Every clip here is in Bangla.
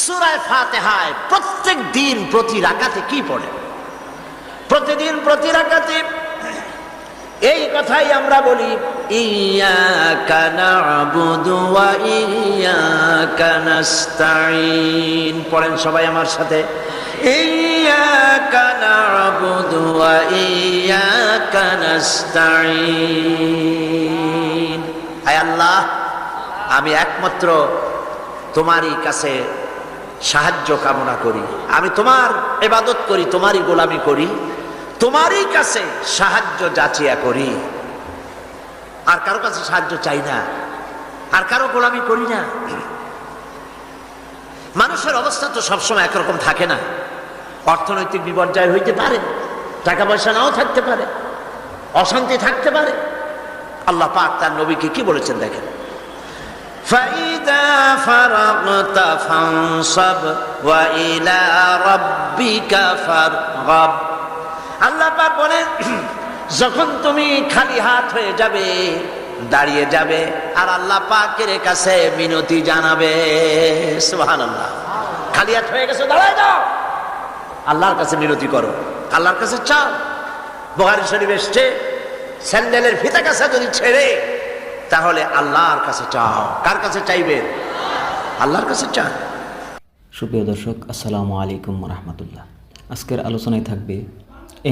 সূরা ফাতিহায় প্রত্যেক দিন প্রতি রাকাতে কি পড়ে? প্রতিদিন প্রতি রাকাতে এই কথাই আমরা বলি, ইয়্যাকা না'বুদু ওয়া ইয়্যাকা নাস্তাঈন। পড়েন সবাই আমার সাথে, ইয়্যাকা না'বুদু ওয়া ইয়্যাকা নাস্তাঈন। আয় আল্লাহ, আমি একমাত্র তোমারই কাছে সাহায্য কামনা করি, আমি তোমার ইবাদত করি, তোমারই গোলামি করি, তোমারই কাছে সাহায্য যাচিয়া করি, আর কারো কাছে সাহায্য চাই না, আর কারো গোলামি করি না। মানুষের অবস্থা তো সবসময় একরকম থাকে না, অর্থনৈতিক বিপর্যয় হইতে পারে, টাকা পয়সা নাও থাকতে পারে, অশান্তি থাকতে পারে। আল্লাহ পাক তার নবীকে কি বলেছেন দেখেন, ফাইদা ফারাগতা ফানসাব ওয়া ইলা রাব্বিকা ফারগাব। আল্লাহ পাক বলেন, যখন তুমি খালি হাত হয়ে যাবে, দাঁড়িয়ে যাবে, আর আল্লাহ পাকের কাছে মিনতি জানাবে। সুবহানাল্লাহ। খালি হাত হয়ে গেছো, দাঁড়ায় যাও, আল্লাহর কাছে মিনতি করো, আল্লাহর কাছে চাও। বুখারী শরীফে এসেছে, স্যান্ডেলের ফিতা কাছে যদি ছেড়ে, তাহলে আল্লাহর কাছে চাও। কার কাছে চাইবেন? আল্লাহর কাছে চান। সুপ্রিয় দর্শক, আসসালামু আলাইকুম রাহমাতুল্লাহ। আজকের আলোচনায় থাকবে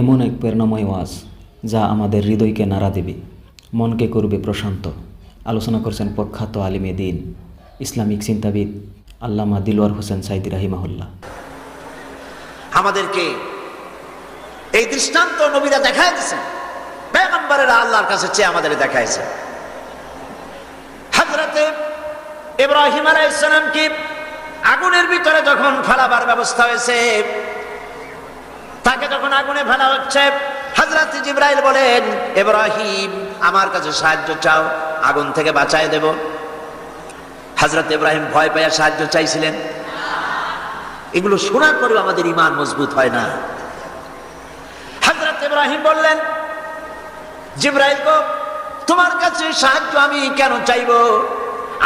এমন এক প্রেরণাময় ওয়াজ যা আমাদের হৃদয়কে নাড়া দেবে, মনকে করবে প্রশান্ত। আলোচনা করছেন প্রখ্যাত আলিমে দ্বীন, ইসলামিক চিন্তাবিদ আল্লামা দিলওয়ার হোসেন সাইদি রাহিমাহুল্লাহ। আমাদেরকে এই দৃষ্টান্ত নবীরা দেখায় দিয়েছেন, পয়গম্বরেরা আল্লাহর কাছে চেয়ে আমাদের দেখাইছে। হযরতে ইব্রাহিম আলাইহিস সালামকে আগুনের ভিতরে যখন ফেলাবার ব্যবস্থা হয়েছে, তাকে যখন আগুনে ফেলা হচ্ছে, হযরত জিবরাইল বলেন, ইব্রাহিম আমার কাছে সাহায্য চাও, আগুন থেকে বাঁচায় দেব। হযরত ইব্রাহিম ভয় পেয়ে সাহায্য চাইছিলেন। এগুলো শোনার পরেও আমাদের ঈমান মজবুত হয় না। হযরত ইব্রাহিম বললেন, জিবরাইল গো, তোমার কাছে সাহায্য আমি কেন চাইবো?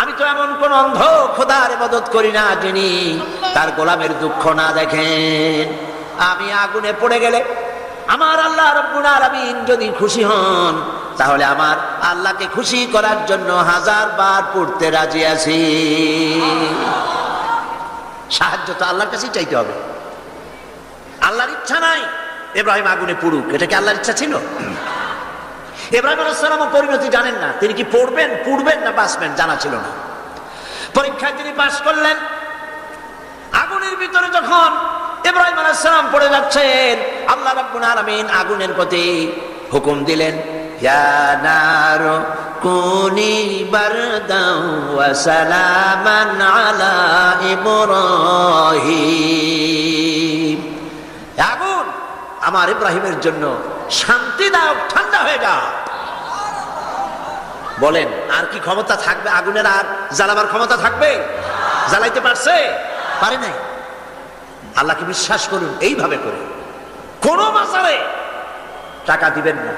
আমি তো এমন কোন অন্ধ খোদার ইবাদত করি না যিনি তার গোলামের দুঃখ না দেখেন। আমি আগুনে পড়ে গেলে আমার আল্লাহ রাব্বুল আলামিন যদি খুশি হন, তাহলে আমার আল্লাহকে খুশি করার জন্য 1000 বার পড়তে রাজি আছি। সাহায্য তো আল্লাহর কাছেই চাইতে হবে। আল্লাহর ইচ্ছা নাই ইব্রাহিম আগুনে পড়ুক, এটা কি আল্লাহর ইচ্ছা ছিল? ইব্রাহিম আলাইহিস সালাম পরিণতি জানেন না, তিনি কি পড়বেন, পুড়বেন না বাঁচবেন জানা ছিল না। পরীক্ষায় তিনি পাস করলেন। আগুনের ভিতরে যখন ইব্রাহিম আলাইহিস সালাম পড়ে যাচ্ছেন, আল্লাহ রাব্বুল আলামিন আগুনের প্রতি হুকুম দিলেন, ইয়া নারু কুনি বারদাও ওয়া সালামান আলা ইব্রাহিম। আগুন, আমার ইব্রাহিমের জন্য শান্তিদায়ক ঠান্ডা হয়ে যাও। বলেন, আর কি ক্ষমতা থাকবে? আগুনের আর জ্বালাবার ক্ষমতা থাকবে? জ্বালাইতে পারছে? পারে নাই। আল্লাহকে বিশ্বাস করুন এইভাবে করে। কোন মাজারে টাকা দিবেন না,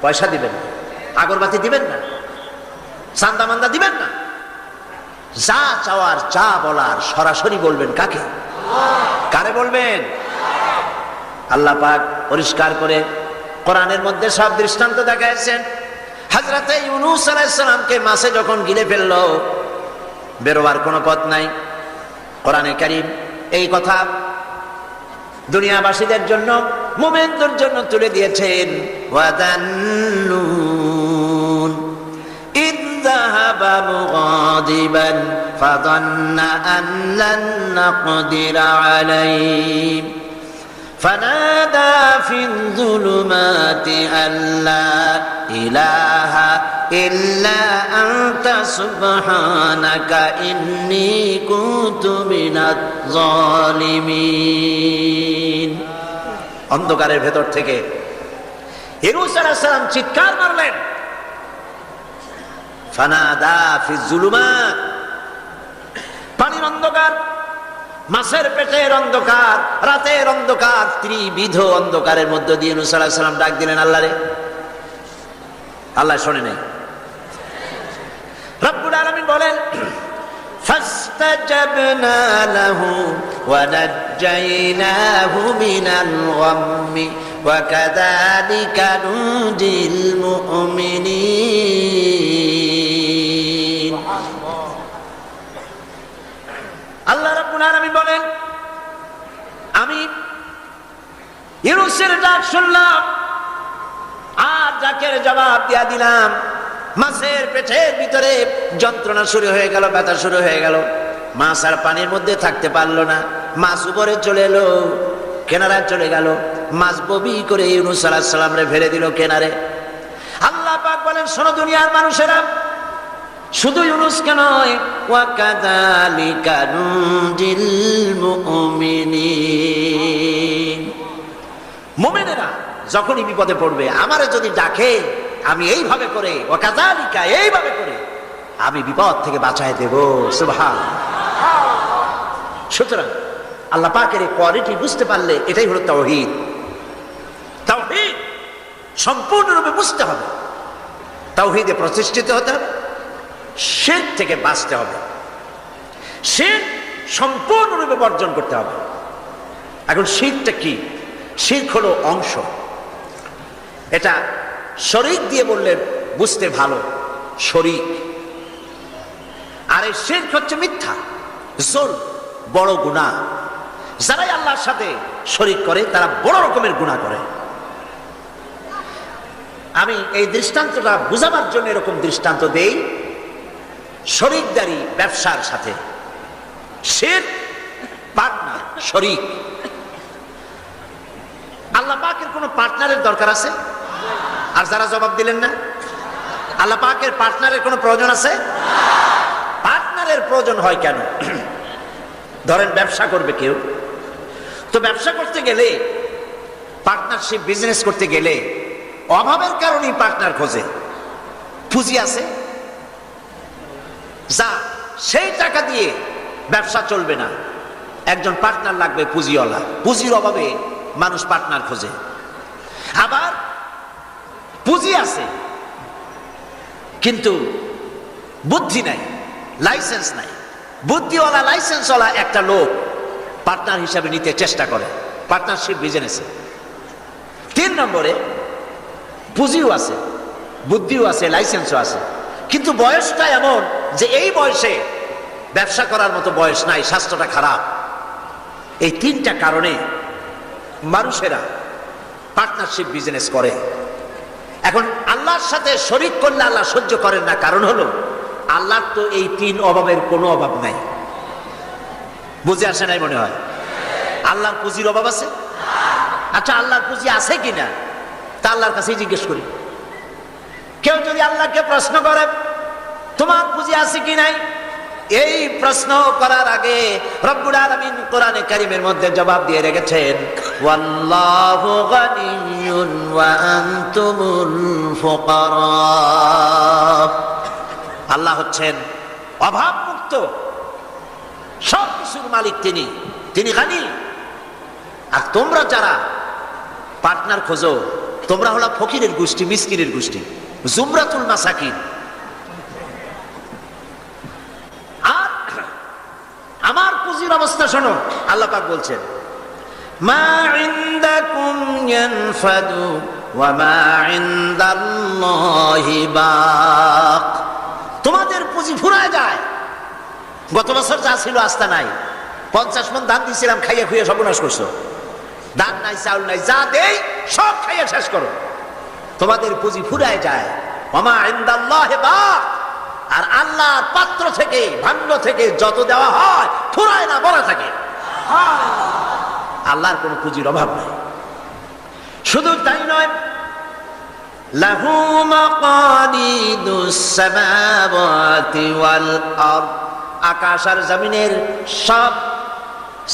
পয়সা দিবেন না, আগরবাতি দিবেন না, চান্দা মান্দা দিবেন না। যা চাওয়ার, যা বলার সরাসরি বলবেন। কাকে? কারে বলবেন? আল্লাহ পাক পরিষ্কার করে কোরআনের মধ্যে সব দৃষ্টান্ত দেখাইছেন। হযরতে ইউনূস আলাইহিস সালামকে মাছে যখন গিলে ফেললো, বেরোবার কোনো পথ নাই, কোরআনে কারীম এই কথা দুনিয়াবাসীদের জন্য, মুমিনদের জন্য তুলে দিয়েছেন। ওয়াদান্নুন ইয যাহাবা মুগাদিবান ফাযান্না আন লান নাকদিরা আলাইহি فنادى في الظلمات أن لا إله إلا أنت سبحانك إني كنت من الظالمين। অন্ধকারের ভেতর থেকে ইউনূস আলাইহিস সালাম চিৎকার মারলেন, ফানাদা ফি যুলুমাত, পানির অন্ধকার, মাছের পেটের অন্ধকার, রাতের অন্ধকার, ত্রিবিধ অন্ধকারের মধ্য দিয়ে ইউনূস আলাইহিস সালাম ডাক দিলেন আল্লাহরে। আল্লাহ শোনে নাই। রব্বুল আলামিন বলেন, فاستجبنا له ونجيناه من الغم وكذلك ننجي المؤمنين আল্লাহ রাব্বুল আলামিন বলেন, আমি ইউনূসের ডাক শুনলাম আর ডাকের জবাব দিয়া দিলাম। মাছের পেটের ভিতরে যন্ত্রণা শুরু হয়ে গেল, ব্যথা শুরু হয়ে গেল। মাছ আর পানির মধ্যে থাকতে পারলো না। মাছ উপরে চলে এলো, কেনারায় চলে গেল। মাছ ববি করে ইউনূস আলাইহিস সালাম রে ফেলে দিল কেনারে। আল্লাহ পাক বলেন, শোনো দুনিয়ার মানুষেরা, শুধু ইউনূসকে নয়, ওয়া কাযালিকা নুনজিল মুমিনিন, মুমিনেরা যখনই বিপদে পড়বে আমারে যদি ডাকে, আমি এইভাবে করে, ওয়া কাযালিকা, এইভাবে করে আমি বিপদ থেকে বাঁচায় দেব। সুবহানাল্লাহ। সুতরাং আল্লাহ পাকের এই কোয়ালিটি বুঝতে পারলে এটাই হলো তাওহীদ। তাওহীদ সম্পূর্ণরূপে বুঝতে হবে, তাওহীদে প্রতিষ্ঠিত হতে হবে, শিরক থেকে বাঁচতে হবে, শিরক সম্পূর্ণরূপে বর্জন করতে হবে। এখন শিরকটা কি? শিরক হলো অংশ। এটা শরীক দিয়ে বললে বুঝতে ভালো, শরীক। আর এই শিরক হচ্ছে মিথ্যা, জুলম, বড় গুনাহ। যারাই আল্লাহর সাথে শরীক করে তারা বড় রকমের গুনাহ করে। আমি এই দৃষ্টান্তটা বুঝাবার জন্য এরকম দৃষ্টান্ত দেই। শরীকদারি ব্যবসার সাথে, শিরক পার্টনার, শরীক। আল্লাহ পাকের কোন পার্টনারের দরকার আছে? আর যারা জবাব দিলেন না, আল্লাহ পাকের পার্টনারের কোনো প্রয়োজন আছে? পার্টনারের প্রয়োজন হয় কেন? ধরেন ব্যবসা করবে কেউ, তো ব্যবসা করতে গেলে, পার্টনারশিপ বিজনেস করতে গেলে অভাবের কারণেই পার্টনার খোঁজে। পুঁজি আছে, যা সেই টাকা দিয়ে ব্যবসা চলবে না, একজন পার্টনার লাগবে পুঁজিওয়ালা। পুঁজির অভাবে মানুষ পার্টনার খোঁজে। আবার পুঁজি আছে কিন্তু বুদ্ধি নাই, লাইসেন্স নাই। বুদ্ধিওয়ালা লাইসেন্সওয়ালা একটা লোক পার্টনার হিসাবে নিতে চেষ্টা করে পার্টনারশিপ বিজনেসে। 3 নম্বরে পুঁজিও আছে, বুদ্ধিও আছে, লাইসেন্সও আছে, কিন্তু বয়সটা এমন যে এই বয়সে ব্যবসা করার মতো বয়স নাই, স্বাস্থ্যটা খারাপ। এই 3টা কারণে মানুষেরা পার্টনারশিপ বিজনেস করে। এখন আল্লাহর সাথে শরীক করলে আল্লাহ সহ্য করেন না, কারণ হলো আল্লাহর তো এই 3 অভাবের কোনো অভাব নাই। বুঝে আসে নাই মনে হয়? আল্লাহর পুঁজির অভাব আছে? আচ্ছা, আল্লাহর পুঁজি আছে কিনা তা আল্লাহর কাছেই জিজ্ঞেস করি। কেউ যদি আল্লাহকে প্রশ্ন করে তোমার পুঁজি আছে কি নাই, এই প্রশ্ন করার আগে রব্বুল আলামিন কোরআনে কারীমের মধ্যে জবাব দিয়ে রেখেছেন, ওয়াল্লাহু গানিয়্যুন ওয়া আনতুমুল ফুকারা। আল্লাহ হচ্ছেন অভাব মুক্ত, সব কিছুর মালিক তিনি, তিনি গানি। আর তোমরা যারা পার্টনার খোঁজো, তোমরা হলো ফকিরের গোষ্ঠী, মিসকিনের গোষ্ঠী, জুমরাতুল মাসাকিন। আর আমার পুঁজির অবস্থা শোনো, আল্লাহ পাক বলছেন, মা ইনদাকুম ইয়ানফাদু ওয়া মা ইনদাল্লাহি বাক। তোমাদের পুঁজি ফুরায় যায়। গত বছর যা ছিল আস্থা নাই, 50 মণ ধান দিয়েছিলাম, খাইয়া খুইয়া সর্বনাশ করছো। ধান নাই, চাউল নাই, যা দেই সব খাইয়া শেষ করো। তোমাদের পুঁজি ফুরায় যায়। ওয়া মা ইনদাল্লাহি বাক। আর আল্লাহর পাত্র থেকে, ভাণ্ড থেকে যত দেওয়া হয় ফুরায় না, বড় থাকে। আল্লাহর কোনো পুঁজির অভাব নাই। শুধু তাই নয়, লাহু মাকালিদুস সামাওয়াতি ওয়াল আরদ। আকাশ আর জমিনের সব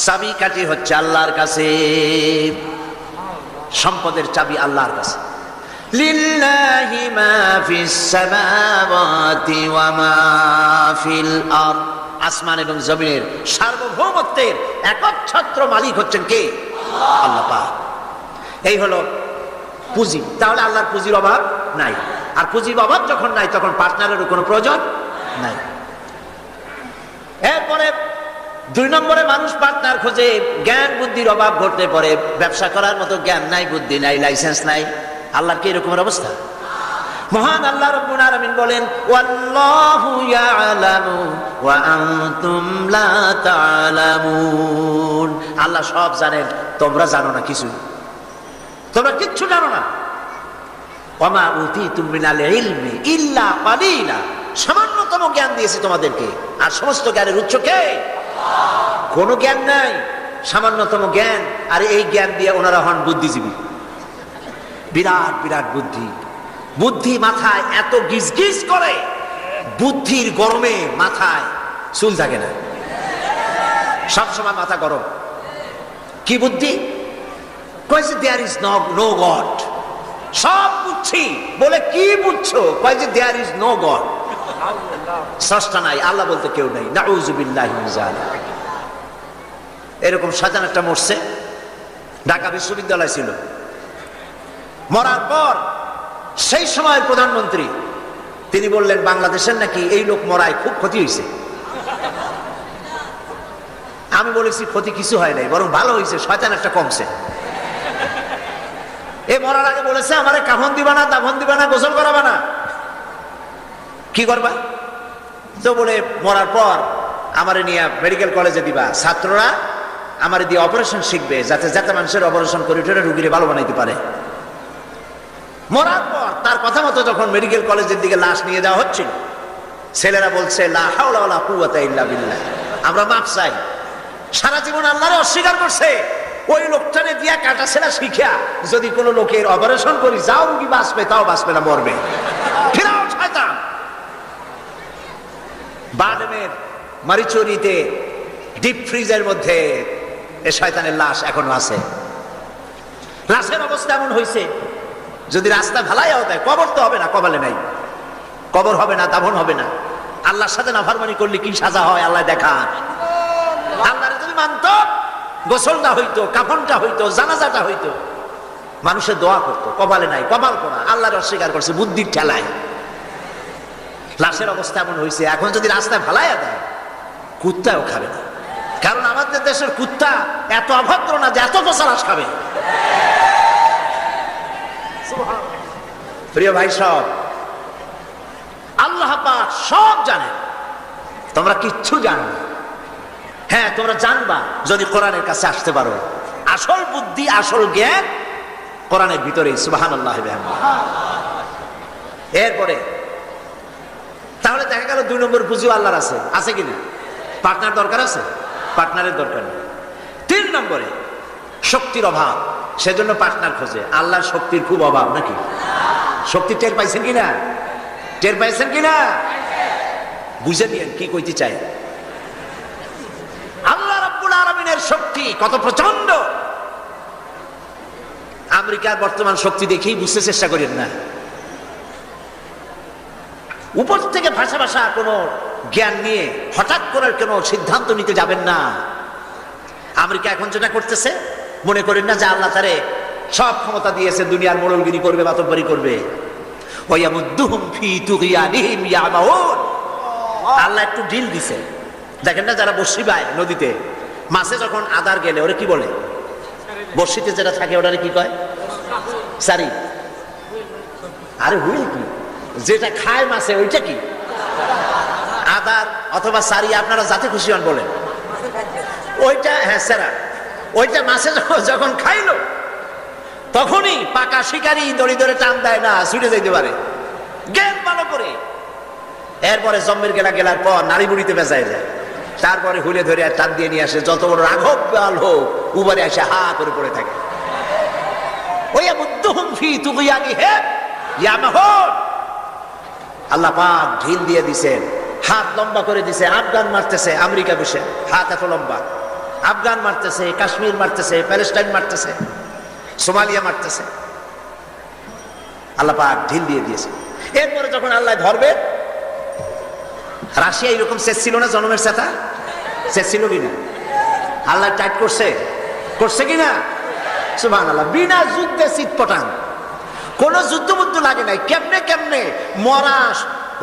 চাবিকাঠি হচ্ছে আল্লাহর কাছে। সম্পদের চাবি আল্লাহর কাছে। লিল্লাহি মা ফিস সামাওয়াতি ওয়া মা ফিল আরদ। আসমান এবং জমিনের সার্বভৌমত্বের একচ্ছত্র মালিক হচ্ছেন কে? আল্লাহ পাক। এই হলো পুঁজি। তাহলে আল্লাহর পুঁজির অভাব নাই। আর পুঁজির অভাব যখন নাই, তখন পার্টনারেরও কোনো প্রয়োজন নাই। এরপরে 2 নম্বরে মানুষ পার্টনার খোঁজে, জ্ঞান বুদ্ধির অভাব ঘটতে পড়ে, ব্যবসা করার মতো জ্ঞান নাই, বুদ্ধি নাই, লাইসেন্স নাই। আল্লাহর কি এরকমের অবস্থা? মহান আল্লাহ রাব্বুল আলামিন বলেন, ওয়াল্লাহু ইয়ালামু ওয়া আনতুম লা তা'লামুন। আল্লাহ সব জানেন, তোমরা জানো না কিছু, তোমরা কিচ্ছু জানো না। ওয়া মা উতীতুম মিনাল ইলমি ইল্লা কালিলা। সামান্যতম জ্ঞান দিয়েছি তোমাদেরকে, আর সমস্ত জ্ঞানের উৎস কে? কোনো জ্ঞান নাই, সামান্যতম জ্ঞান। আর এই জ্ঞান দিয়ে ওনারা হন বুদ্ধিজীবী। বিরাট বিরাট বুদ্ধি, বুদ্ধি মাথায় এত গিজ গিজ করে, বুদ্ধির গরমে মাথায় চুল থাকে না, সবসময় মাথা গরম। কি বুদ্ধি? কয়েছে দেয়ার ইজ নো গড। সব বুঝছি বলে কি বুঝছো? কয়েছে দেয়ার ইজ নো গড, স্রষ্টা নাই, আল্লাহ বলতে কেউ নাই। নাউযুবিল্লাহি মিন যালিক। এরকম শয়তান একটা মরছে, ঢাকা বিশ্ববিদ্যালয় ছিল। মরার পর সেই সময়ের প্রধানমন্ত্রী তিনি বললেন, বাংলাদেশের নাকি এই লোক মরায় খুব ক্ষতি হয়েছে। আমি বলেছি ক্ষতি কিছু হয় নাই, বরং ভালো হয়েছে, শয়তান একটা কমছে। এ মরার আগে বলেছে, আমারে কাফন দিবা না, দাফন দিবা না, গোসল করাবা না। কি করবা? তো বলে মরার পর আমারে নিয়ে মেডিকেল কলেজে দিবা, ছাত্ররা আমারে দিয়ে অপারেশন শিখবে, যাতে যাতে মানুষের অপারেশন করে উঠে রুগীরে ভালো বানাইতে পারে। মরার পর তার কথা মতো যখন মেডিকেল কলেজের দিকে লাশ নিয়ে যাওয়া হচ্ছিল, ছেলেরা বলছে, লা হাওলা ওয়ালা কুওয়াতা ইল্লা বিল্লাহ, আমরা মাপ চাই। সারা জীবন আল্লাহরে অস্বীকার করছে। ওই লোকটারে দিয়া কাটা ছেঁড়া শিখা যদি কোনো লোকের অপারেশন করি, যাও রুগী বাঁচবে, তাও বাঁচবে না, মরবে। ফিরাও শয়তান। বাডেমের মারিচুরিতে ডিপ ফ্রিজের মধ্যে এ শয়তানের লাশ এখনো আছে। লাশের অবস্থা এমন হয়েছে, যদি রাস্তা ভালাইও দেয়, কবর তো হবে না, কপালে নাই, কবর হবে না, দাফন হবে না। আল্লাহর সাথে নাফরমানি করলে কি সাজা হয় আল্লাহ দেখান। আল্লাহরে যদি মানত, গোসলটা হইতো, কাফনটা হইতো, জানাজাটা হইতো, মানুষের দোয়া করতো। কপালে নাই, কপাল করা, আল্লাহর অস্বীকার করছে বুদ্ধির ঠেলায়। লাশের অবস্থা এমন হয়েছে, এখন যদি রাস্তায় ভালাইয়া দেয়, কুত্তাও খাবে না। কারণ আমাদের দেশের কুত্তা এত অভদ্র না যে এত পচা লাশ খাবে। প্রিয় ভাই, সব আল্লাহ পাক সব জানেন, তোমরা কিচ্ছু জানো না। হ্যাঁ, তোমরা জানবা যদি কোরআনের কাছে আসতে পারো। আসল বুদ্ধি, আসল জ্ঞান কোরআনের ভিতরে। সুবহানাল্লাহ। এরপরে তাহলে দেখা গেল 2 নম্বর পুঁজিও আল্লাহর আছে, আছে কিনা? পার্টনার দরকার আছে? পার্টনারের দরকার নেই। 3 নম্বরে শক্তির অভাব, সেজন্য পার্টনার খোঁজে। আল্লাহর শক্তির খুব অভাব নাকি? শক্তি টের পাইছেন কিনা? টের পাইছেন কিনা? বুঝে নিয়েন কি কইতে চাই। আল্লাহ রাব্বুল আলামিনের শক্তি কত প্রচন্ড। আমেরিকার বর্তমান শক্তি দেখেই বুঝতে চেষ্টা করেন না। উপর থেকে ভাষা ভাষা কোনো জ্ঞান নিয়ে হঠাৎ করে কোনো সিদ্ধান্ত নিতে যাবেন না। আমেরিকা এখন যেটা করতেছে, মনে করেন না যে আল্লাহ তারে সব ক্ষমতা দিয়েছে, দুনিয়ার মোড়লগিরি করবে, বাতব্বরি করবে। ওয়ায়ামুদ্দুহুম ফি তুগয়ানিহিম ইয়ামাউন। আল্লাহ একটু ঢিল দিছে। দেখেন না, যারা বড়শি বায় নদীতে, মাছে যখন আদার গেলে ওরে কি বলে? বড়শিতে যেটা থাকে ওটারে কি কয়? সারি। আরে হুইল কি? যেটা খায় মাছে ওইটা কি? আদার অথবা সারি, আপনারা যাতে খুশি হন বলেন। ওইটা, হ্যাঁ সেরা। ওইটা মাছে যখন খাইলো, তখনই পাকা শিকারি দড়ি ধরে টান দেয় না, ছুটে যেতে পারে জ্ঞান ভালো করে। এরপরে জম্মের গেলার পর নারী বুড়িতে বেজায় যায়, তারপরে হুলে ধরে টান দিয়ে নিয়ে আসে। যত বড় রাঘব গাল হোক, উপরে এসে হা করে পড়ে থাকে। আল্লাহ পাক ঢিল দিয়ে দিছেন, হাত লম্বা করে দিছে। আফগান মারতেছে, আমেরিকা বসে হাত এত লম্বা। আফগান মারতেছে, কাশ্মীর মারতেছে, প্যালেস্টাইন মারতেছে, সোমালিয়া মারতেছে। আল্লাহ পাক ঢিল দিয়ে দিয়েছে। এরপরে যখন আল্লাহ ধরবে, রাশিয়া এরকম শেষ ছিল না, জনমের সাথে শেষ ছিল কিনা? আল্লাহ টাইট করছে কিনা? সুবহানাল্লাহ। বিনা যুদ্ধে চিৎপটাং, কোন যুদ্ধ লাগে নাই। কেমনে কেমনে মরা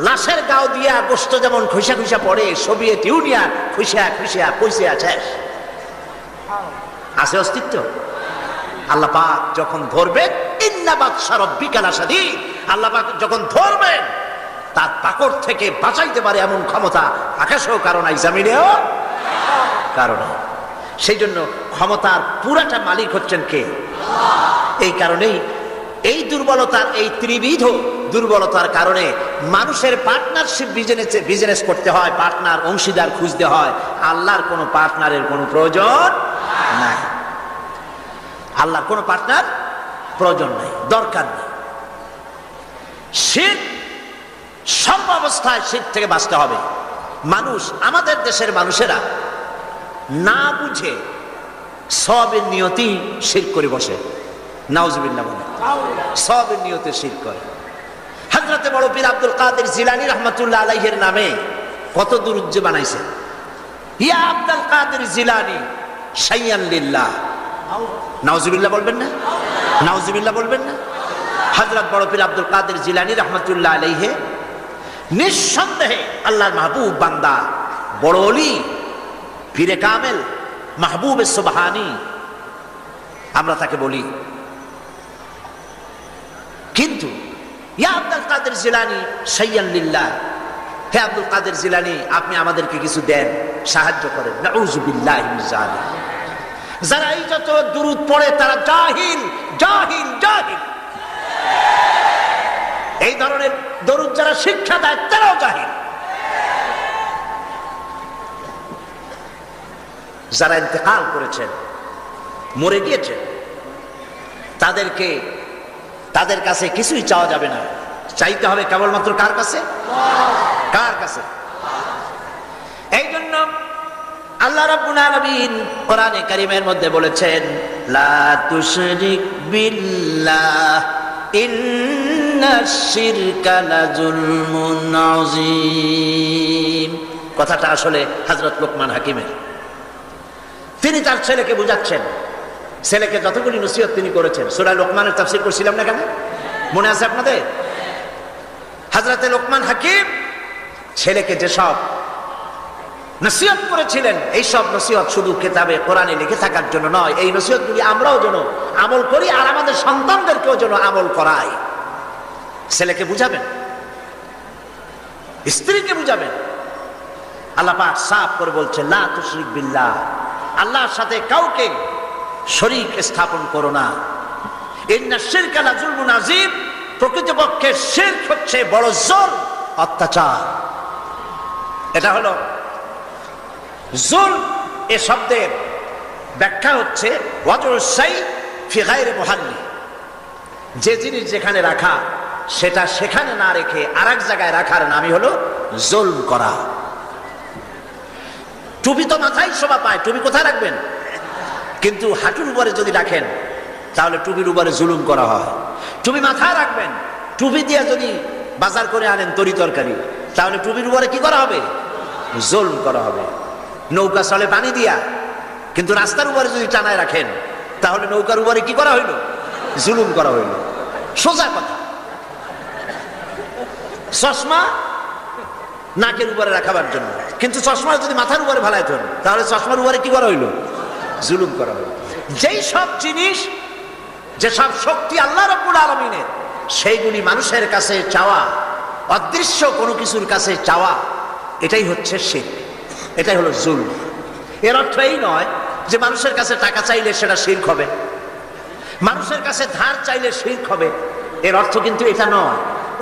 লাশের গাও দিয়া গোস্ত যেমন খুশা খুশা পড়ে, সোভিয়েত ইউনিয়ন খুশিয়া খুশিয়া কইসে আছে, আছে অস্তিত্ব? আল্লাহ পাক যখন ধরবেন, ইন্না বাতশা রাব্বিকা লাশাদীদ, আল্লাহ পাক যখন ধরবেন তার পাকড় থেকে বাঁচাইতে পারে এমন ক্ষমতা আকাশেও কারো নাই, জমিনেও কারো নাই। সেই জন্য ক্ষমতার পুরাটা মালিক হচ্ছেন কে? এই কারণেই এই দুর্বলতার, এই ত্রিবিধ দুর্বলতার কারণে মানুষের পার্টনারশিপ বিজনেস করতে হয়, পার্টনার অংশীদার খুঁজতে হয়। আল্লাহর কোনো পার্টনারের কোনো প্রয়োজন নাই, আল্লাহর কোনো পার্টনার প্রয়োজন নাই, দরকার নেই। শিরক সর্বাবস্থায় শিরক থেকে বাঁচতে হবে। মানুষ, আমাদের দেশের মানুষেরা না বুঝে সবের নিয়তি শিরক করে বসে, নাউজুবিল্লাহ বলে, সবের নিয়তে শিরক করে। হযরতে বড় পীর আব্দুল কাদের জিলানী রাহমাতুল্লাহ আলাইহির নামে কত দুরূদ যে বানাইছে, ইয়া আব্দুল কাদের জিলানী শাইয়ান লিল্লাহ, নাউজুবিল্লাহ বলবেন না? নাউজুবিল্লাহ বলবেন না? হযরত বড় পীর আব্দুল কাদের জিলানী রাহমাতুল্লাহ আলাইহি নিঃসন্দেহে আল্লাহর মাহবুব বান্দা, বড় ওলি, পীরে কামেল, মাহবুবে সুবহানী আমরা তাকে বলি। কিন্তু ইয়া আব্দুল কাদের জিলানী শাইয়ান লিল্লাহ, হে আব্দুল কাদের জিলানী আপনি আমাদেরকে কিছু দেন, সাহায্য করেন। নাউযুবিল্লাহি মিন যালিক। যারা এই যত দুরূদ পড়ে তারা জাহিল, জাহিল, জাহিল। এই ধরনের দরুদ যারা শিক্ষা দেয় তারাও জাহিল। যারা ইন্তেকাল করেছেন, মরে গিয়েছেন, তাদের কাছে কিছুই চাওয়া যাবে না, চাইতে হবে কেবলমাত্র কার কাছে? কার কাছে? এই জন্য আল্লাহ রাব্বুল আলামিন কোরআনে কারীমের মধ্যে বলেছেন, লা তুশরিক বিল্লাহ ইন্নাশ শিরকা লাযুলমুন আযীম। কথাটা আসলে হযরত লোকমান হাকিমের। তিনি তার ছেলেকে বুঝাচ্ছেন, ছেলেকে যতগুলি নসিহত তিনি করেছেন। সূরা লোকমানের তাফসীর করছিলাম না কেন, মনে আছে আপনাদের? হযরতে লোকমান হাকিম ছেলেকে যেসব নসিহত করেছিলেন, এই সব নসিহত শুধু কিতাবে কোরআনে লিখে থাকার জন্য নয়, এই নসিহতগুলি আমরাও যেন আমল করি আর আমাদের সন্তানদেরকেও যেন আমল করাই। ছেলেকে বুঝাবেন, স্ত্রীকে বুঝাবেন। আল্লাহ পাক সাফ করে বলছে, লা তুশরিক বিল্লাহ, আল্লাহর সাথে কাউকে শরীক স্থাপন করো না। ইন্নাশ শিরকা লাযুলমুন আযীম, প্রকৃতপক্ষে শিরক হচ্ছে বড় জুলম, অত্যাচার। এটা হলো জুলম। এ শব্দের ব্যাখ্যা হচ্ছে ওয়াজউস শাই ফি গায়রি মুহাল্লি, যে জিনিস যেখানে রাখা সেটা সেখানে না রেখে আরেক জায়গায় রাখার নামই হলো জুলম করা। টুপি তো মাথায় শোভা পায়, টুপি কোথায় রাখবেন? কিন্তু হাঁটুর উপরে যদি রাখেন তাহলে টুপির উপরে জুলুম করা হয়। টুপি মাথায় রাখবেন, টুপি দিয়ে যদি বাজার করে আনেন তরি তরকারি, তাহলে টুপির উপরে কি করা হবে? জুলম করা হবে। নৌকা চলে পানি দিয়া, কিন্তু রাস্তার উপরে যদি টানায় রাখেন তাহলে নৌকার উপরে কি করা হইল? জুলুম করা হইল। সোজা কথা। চশমা নাকের উপরে রাখাবার জন্য, কিন্তু চশমা যদি মাথার উপরে ফালাইতে হন তাহলে চশমার উপরে কি করা হইল? জুলুম করা হইল। যেই সব জিনিস, যেসব শক্তি আল্লাহ রাব্বুল আলামিনের, সেইগুলি মানুষের কাছে চাওয়া, অদৃশ্য কোনো কিছুর কাছে চাওয়া, এটাই হচ্ছে শিরক, এটাই হলো জুলম। এর অর্থ এই নয় যে মানুষের কাছে টাকা চাইলে সেটা শিরক হবে, মানুষের কাছে ধার চাইলে শিরক হবে, এর অর্থ কিন্তু এটা নয়।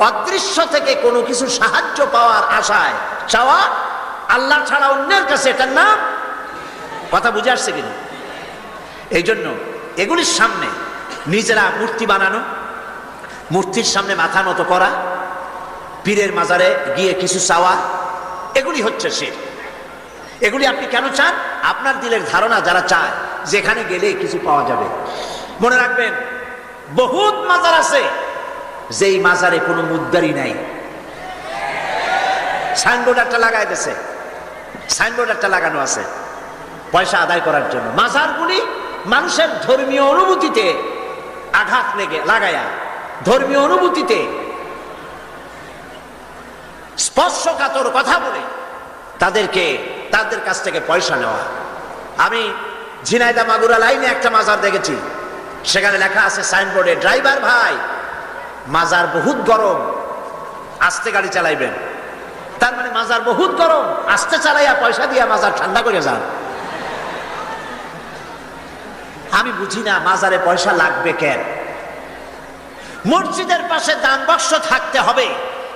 অদৃশ্য থেকে কোনো কিছু সাহায্য পাওয়ার আশায় চাওয়া আল্লাহ ছাড়া অন্যের কাছে, এটার নাম, কথা বুঝে আসছে কিনা? এই জন্য এগুলির সামনে নিজেরা মূর্তি বানানো, মূর্তির সামনে মাথা নত করা, পীরের মাজারে গিয়ে কিছু চাওয়া, এগুলি হচ্ছে শিরক। এগুলি আপনি কেন চান? আপনার দিলের ধারণা যারা চায় যেখানে গেলে কিছু পাওয়া যাবে। মনে রাখবেন, বহুত মাজার আছে যেই মাজারে কোনো মুদ্দারি নাই। সাইনবোর্ড একটা লাগাই দিয়েছে, সাইনবোর্ড একটা লাগানো আছে পয়সা আদায় করার জন্য। মাজারগুলি মানুষের ধর্মীয় অনুভূতিতে আঘাত লাগায়া, ধর্মীয় অনুভূতিতে স্পর্শকাতর কথা বলে তাদের কাছ থেকে পয়সা নেওয়া। আমি ঝিনাইদহ মাগুরা লাইনে একটা মাজার দেখেছি, সেখানে লেখা আছে সাইনবোর্ডে, ড্রাইভার ভাই মাজার বহুত গরম, আস্তে গাড়ি চালাইবেন। তার মানে মাজার বহুত গরম, আস্তে চালাইয়া পয়সা দিয়া মাজার ঠান্ডা করে যান। আমি বুঝি না মাজারে পয়সা লাগবে কেন। মসজিদের পাশে দান বাক্স থাকতে হবে,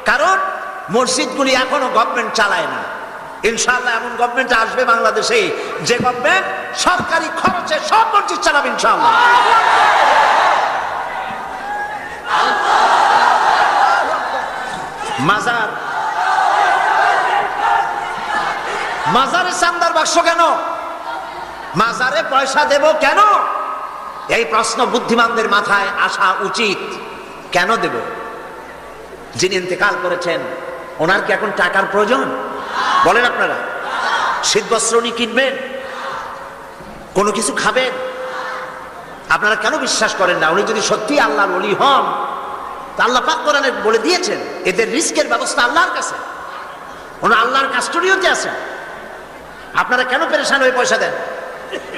কারণ মসজিদগুলি এখনো গভর্নমেন্ট চালায় না। ইনশাআল্লাহ এমন গভর্নমেন্ট আসবে বাংলাদেশে যে গভর্নমেন্ট সরকারি খরচে সব মসজিদ চালাবে ইনশাআল্লাহ। মাজারে চান্দার বাক্স কেন? মাজারে পয়সা দেব কেন? এই প্রশ্ন বুদ্ধিমানদের মাথায় আসা উচিত। কেন দেব? যিনি ইন্তেকাল করেছেন ওনার কি এখন টাকার প্রয়োজন? বলেন আপনারা। শীত বস্ত্র উনি কিনবেন, কোনো কিছু খাবেন? আপনারা কেন বিশ্বাস করেন না? উনি যদি সত্যি আল্লাহর ওলি হন, তা আল্লাহ পাক কোরআনে বলে দিয়েছেন এদের রিস্কের ব্যবস্থা আল্লাহর কাছে, ওনার আল্লাহর কাস্টোডিওতে আছেন। আপনারা কেন পেরেশান হয়ে পয়সা দেন?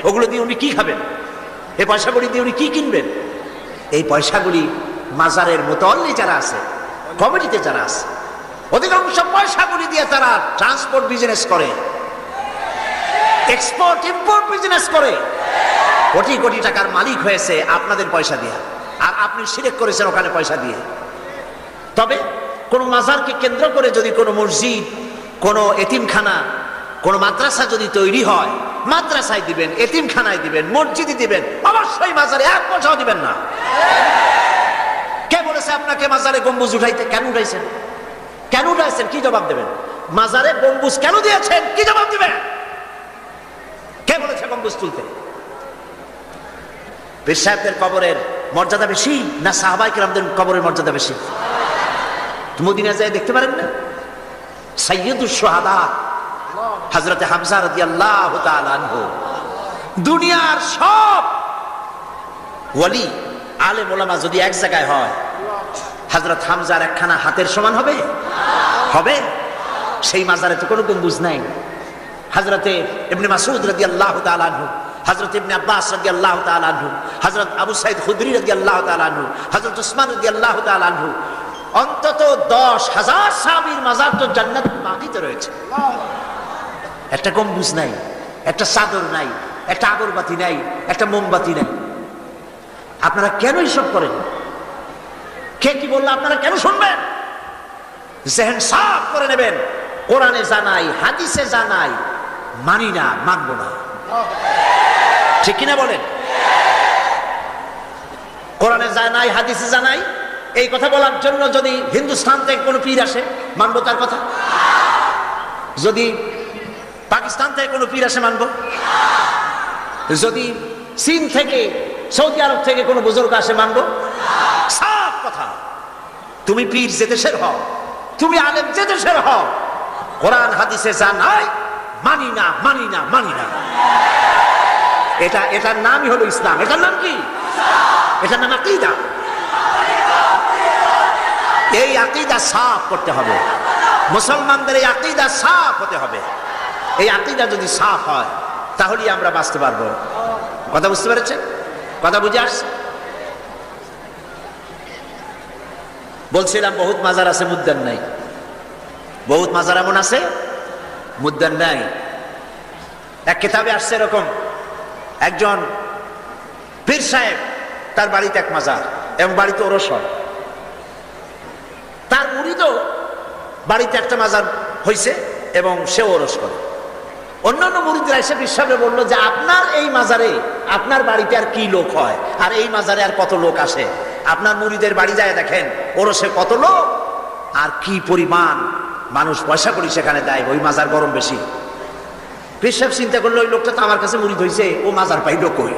ওগুলো দিয়ে উনি কি খাবেন? এই পয়সাগুলি দিয়ে উনি কি কিনবেন? এই পয়সাগুলি মাজারের মোতাল্লি যারা আছে, কমিটিতে যারা আছে, অধিকাংশ পয়সাগুলি দিয়ে তারা ট্রান্সপোর্ট বিজনেস করে, এক্সপোর্ট ইম্পোর্ট বিজনেস করে, কোটি কোটি টাকার মালিক হয়েছে আপনাদের পয়সা দিয়ে। আর আপনি শিরক করেছেন ওখানে পয়সা দিয়ে। তবে কোন মাজারকে কেন্দ্র করে যদি কোনো মসজিদ, কোনো এতিমখানা, কোন মাদ্রাসা যদি তৈরি হয়, মাদ্রাসায় দিবেন, এতিমখানায় দিবেন, মসজিদে দিবেন, অবশ্যই মাজারে এক পয়সাও দিবেন না। কে বলেছে আপনাকে মাজারে গম্বুজ উঠাইতে? কেন উঠাইছেন? কেন উঠাইছেন? কি জবাব দেবেন? মাজারে গম্বুজ কেন দিয়েছেন? কি জবাব দিবেন? কে বলেছে গম্বুজ তুলতে? পীর সাহেবদের কবরের মর্যাদা বেশি না সাহাবায়ে কেরামদের কবরের মর্যাদা বেশি? মদিনা যায় দেখতে পারেন না? সাইয়্যিদুশ শুহাদা হযরত হামজা রাদিয়াল্লাহু তাআলা আনহু, দুনিয়ার সব ওয়ালি আলেম ওলামা যদি এক জায়গায় হয়, হযরত হামজার একখানা হাতের সমান হবে? হবে? সেই মাজারে তো কোনো গম্বুজ নাই। হযরতে ইবনে মাসউদ রাদিয়াল্লাহু তাআলা আনহু, হযরত ইবনে আব্বাস রাদিয়াল্লাহু তাআলা আনহু, হযরত আবু সাঈদ খুদরি রাদিয়াল্লাহু তাআলা আনহু, হযরত উসমান রাদিয়াল্লাহু তাআলা আনহু, অন্তত 10,000 সাহাবীর মাজার তো জান্নাত বাকিতে রয়েছে। একটা গম্বুজ নাই, একটা চাদর নাই, একটা আগরবাতি নাই, একটা মোমবাতি নাই। আপনারা কেন এসব করেন? কে কি বললো আপনারা কেন শুনবেন? জেহেন সাফ করে নেবেন। কোরআনে জানাই, হাদিসে জানাই, মানি না, মানবো না। ঠিক কিনা বলেন? কোরআনে জানাই, হাদিসে জানাই, এই কথা বলার জন্য যদি হিন্দুস্তান থেকে কোনো পীর আসে, মানবো তার কথা? যদি পাকিস্তান থেকে কোনো পীর আসে, মানবো? যদি চীন থেকে, সৌদি আরব থেকে কোনো বুজুর্গ আসে, মানবো? সাফ কথা। তুমি পীর যে দেশের হও, তুমি আলেম যে দেশের হও, কোরআন হাদিসে জানাই, মানি না, মানি না, মানি না। এটার নামই হলো ইসলাম। এটার নাম কি? এটার নাম আকীদা। এই আকীদা সাফ করতে হবে। মুসলমানদের এই আকীদা সাফ হতে হবে। এই আকীদা যদি সাফ হয়, তাহলেই আমরা বাঁচতে পারবো। কথা বুঝতে পেরেছেন? কথা বুঝে আসছে? বলছিলাম বহুত মাজার আছে, মুদ্দান নাই। বহুত মাজার এমন আছে, মুদ্দান নাই। এক কিতাবে আসছে এরকম, একজন পীর সাহেব, তার বাড়িতে এক মাজার এবং বাড়িতে ওরস হয়। তার মুরিদও বাড়িতে একটা মাজার হয়েছে এবং সে ওরস করে। অন্যান্য মুরিদরা এসে পীর সাহেবকে বললো যে আপনার এই মাজারে, আপনার বাড়িতে আর কি লোক হয়, আর এই মাজারে আর কত লোক আসে? আপনার মুরিদের বাড়ি যায় দেখেন, ওরসে কত লোক আর কি পরিমাণ মানুষ পয়সা করি সেখানে দেয়, ওই মাজার গরম বেশি। পীর সাহেব চিন্তা করলো, ওই লোকটা তো আমার কাছে মুরিদ হয়েছে, ও মাজার পাইল কই?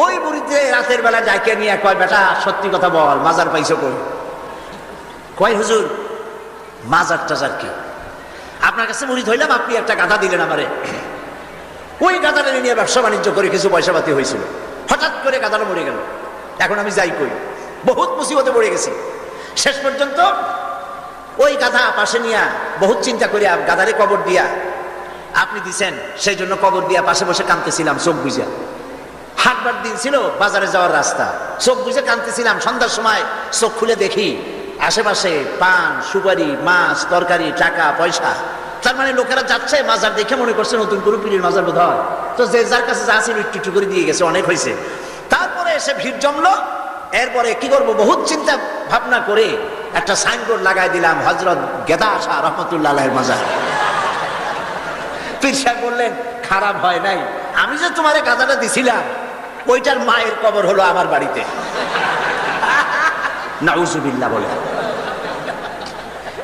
ওই মুরিদে রাতের বেলা ডাইকে নিয়ে কয়, বেটা সত্যি কথা বল, মাজার পাইছো কই? কয় হুজুর মাজার টাজার কি, আপনার কাছে মুরিদ হইলাম, আপনি একটা গাধা দিলেন আমারে, ওই গাধাটা নিয়ে ব্যবসা বাণিজ্য করে কিছু পয়সা পাতি হয়েছিল, হঠাৎ করে গাধাটা মরে গেল, এখন আমি যাই কই? বহুত মুসিবতে পড়ে গেছি। শেষ পর্যন্ত ওই গাধা পাশে নিয়া বহুত চিন্তা করিয়া গাধারে কবর দিয়া আপনি দিছেন, সেই জন্য কবর দিয়া পাশে বসে কাঁদতেছিলাম চোখ বুঝা। হাটবার দিন ছিল, বাজারে যাওয়ার রাস্তা, চোখ বুঝে কাঁদতেছিলাম। সন্ধ্যার সময় চোখ খুলে দেখি আশেপাশে পান, সুপারি, মাছ, তরকারি, টাকা পয়সা। তার মানে লোকেরা যাচ্ছে, মাজার দেখে মনে করছে নতুন করে পীরের মাজার বোধ হয়, তো যে যার কাছে যা ছিল একটু একটু করে দিয়ে গেছে, অনেক হয়েছে। তারপরে এসে ভিড় জমলো। এরপরে কি করবো, বহুত চিন্তা ভাবনা করে একটা সাইনবোর্ড লাগাই দিলাম, হযরত গেদা শাহ রহমতুল্লাহ আলাইহির মাজার। পীর সাহেব বললেন, খারাপ হয় নাই, আমি যে তোমারে গাধাটা দিছিলাম ওইটার মায়ের কবর হলো আমার বাড়িতে। নাউজুবিল্লাহ বলে।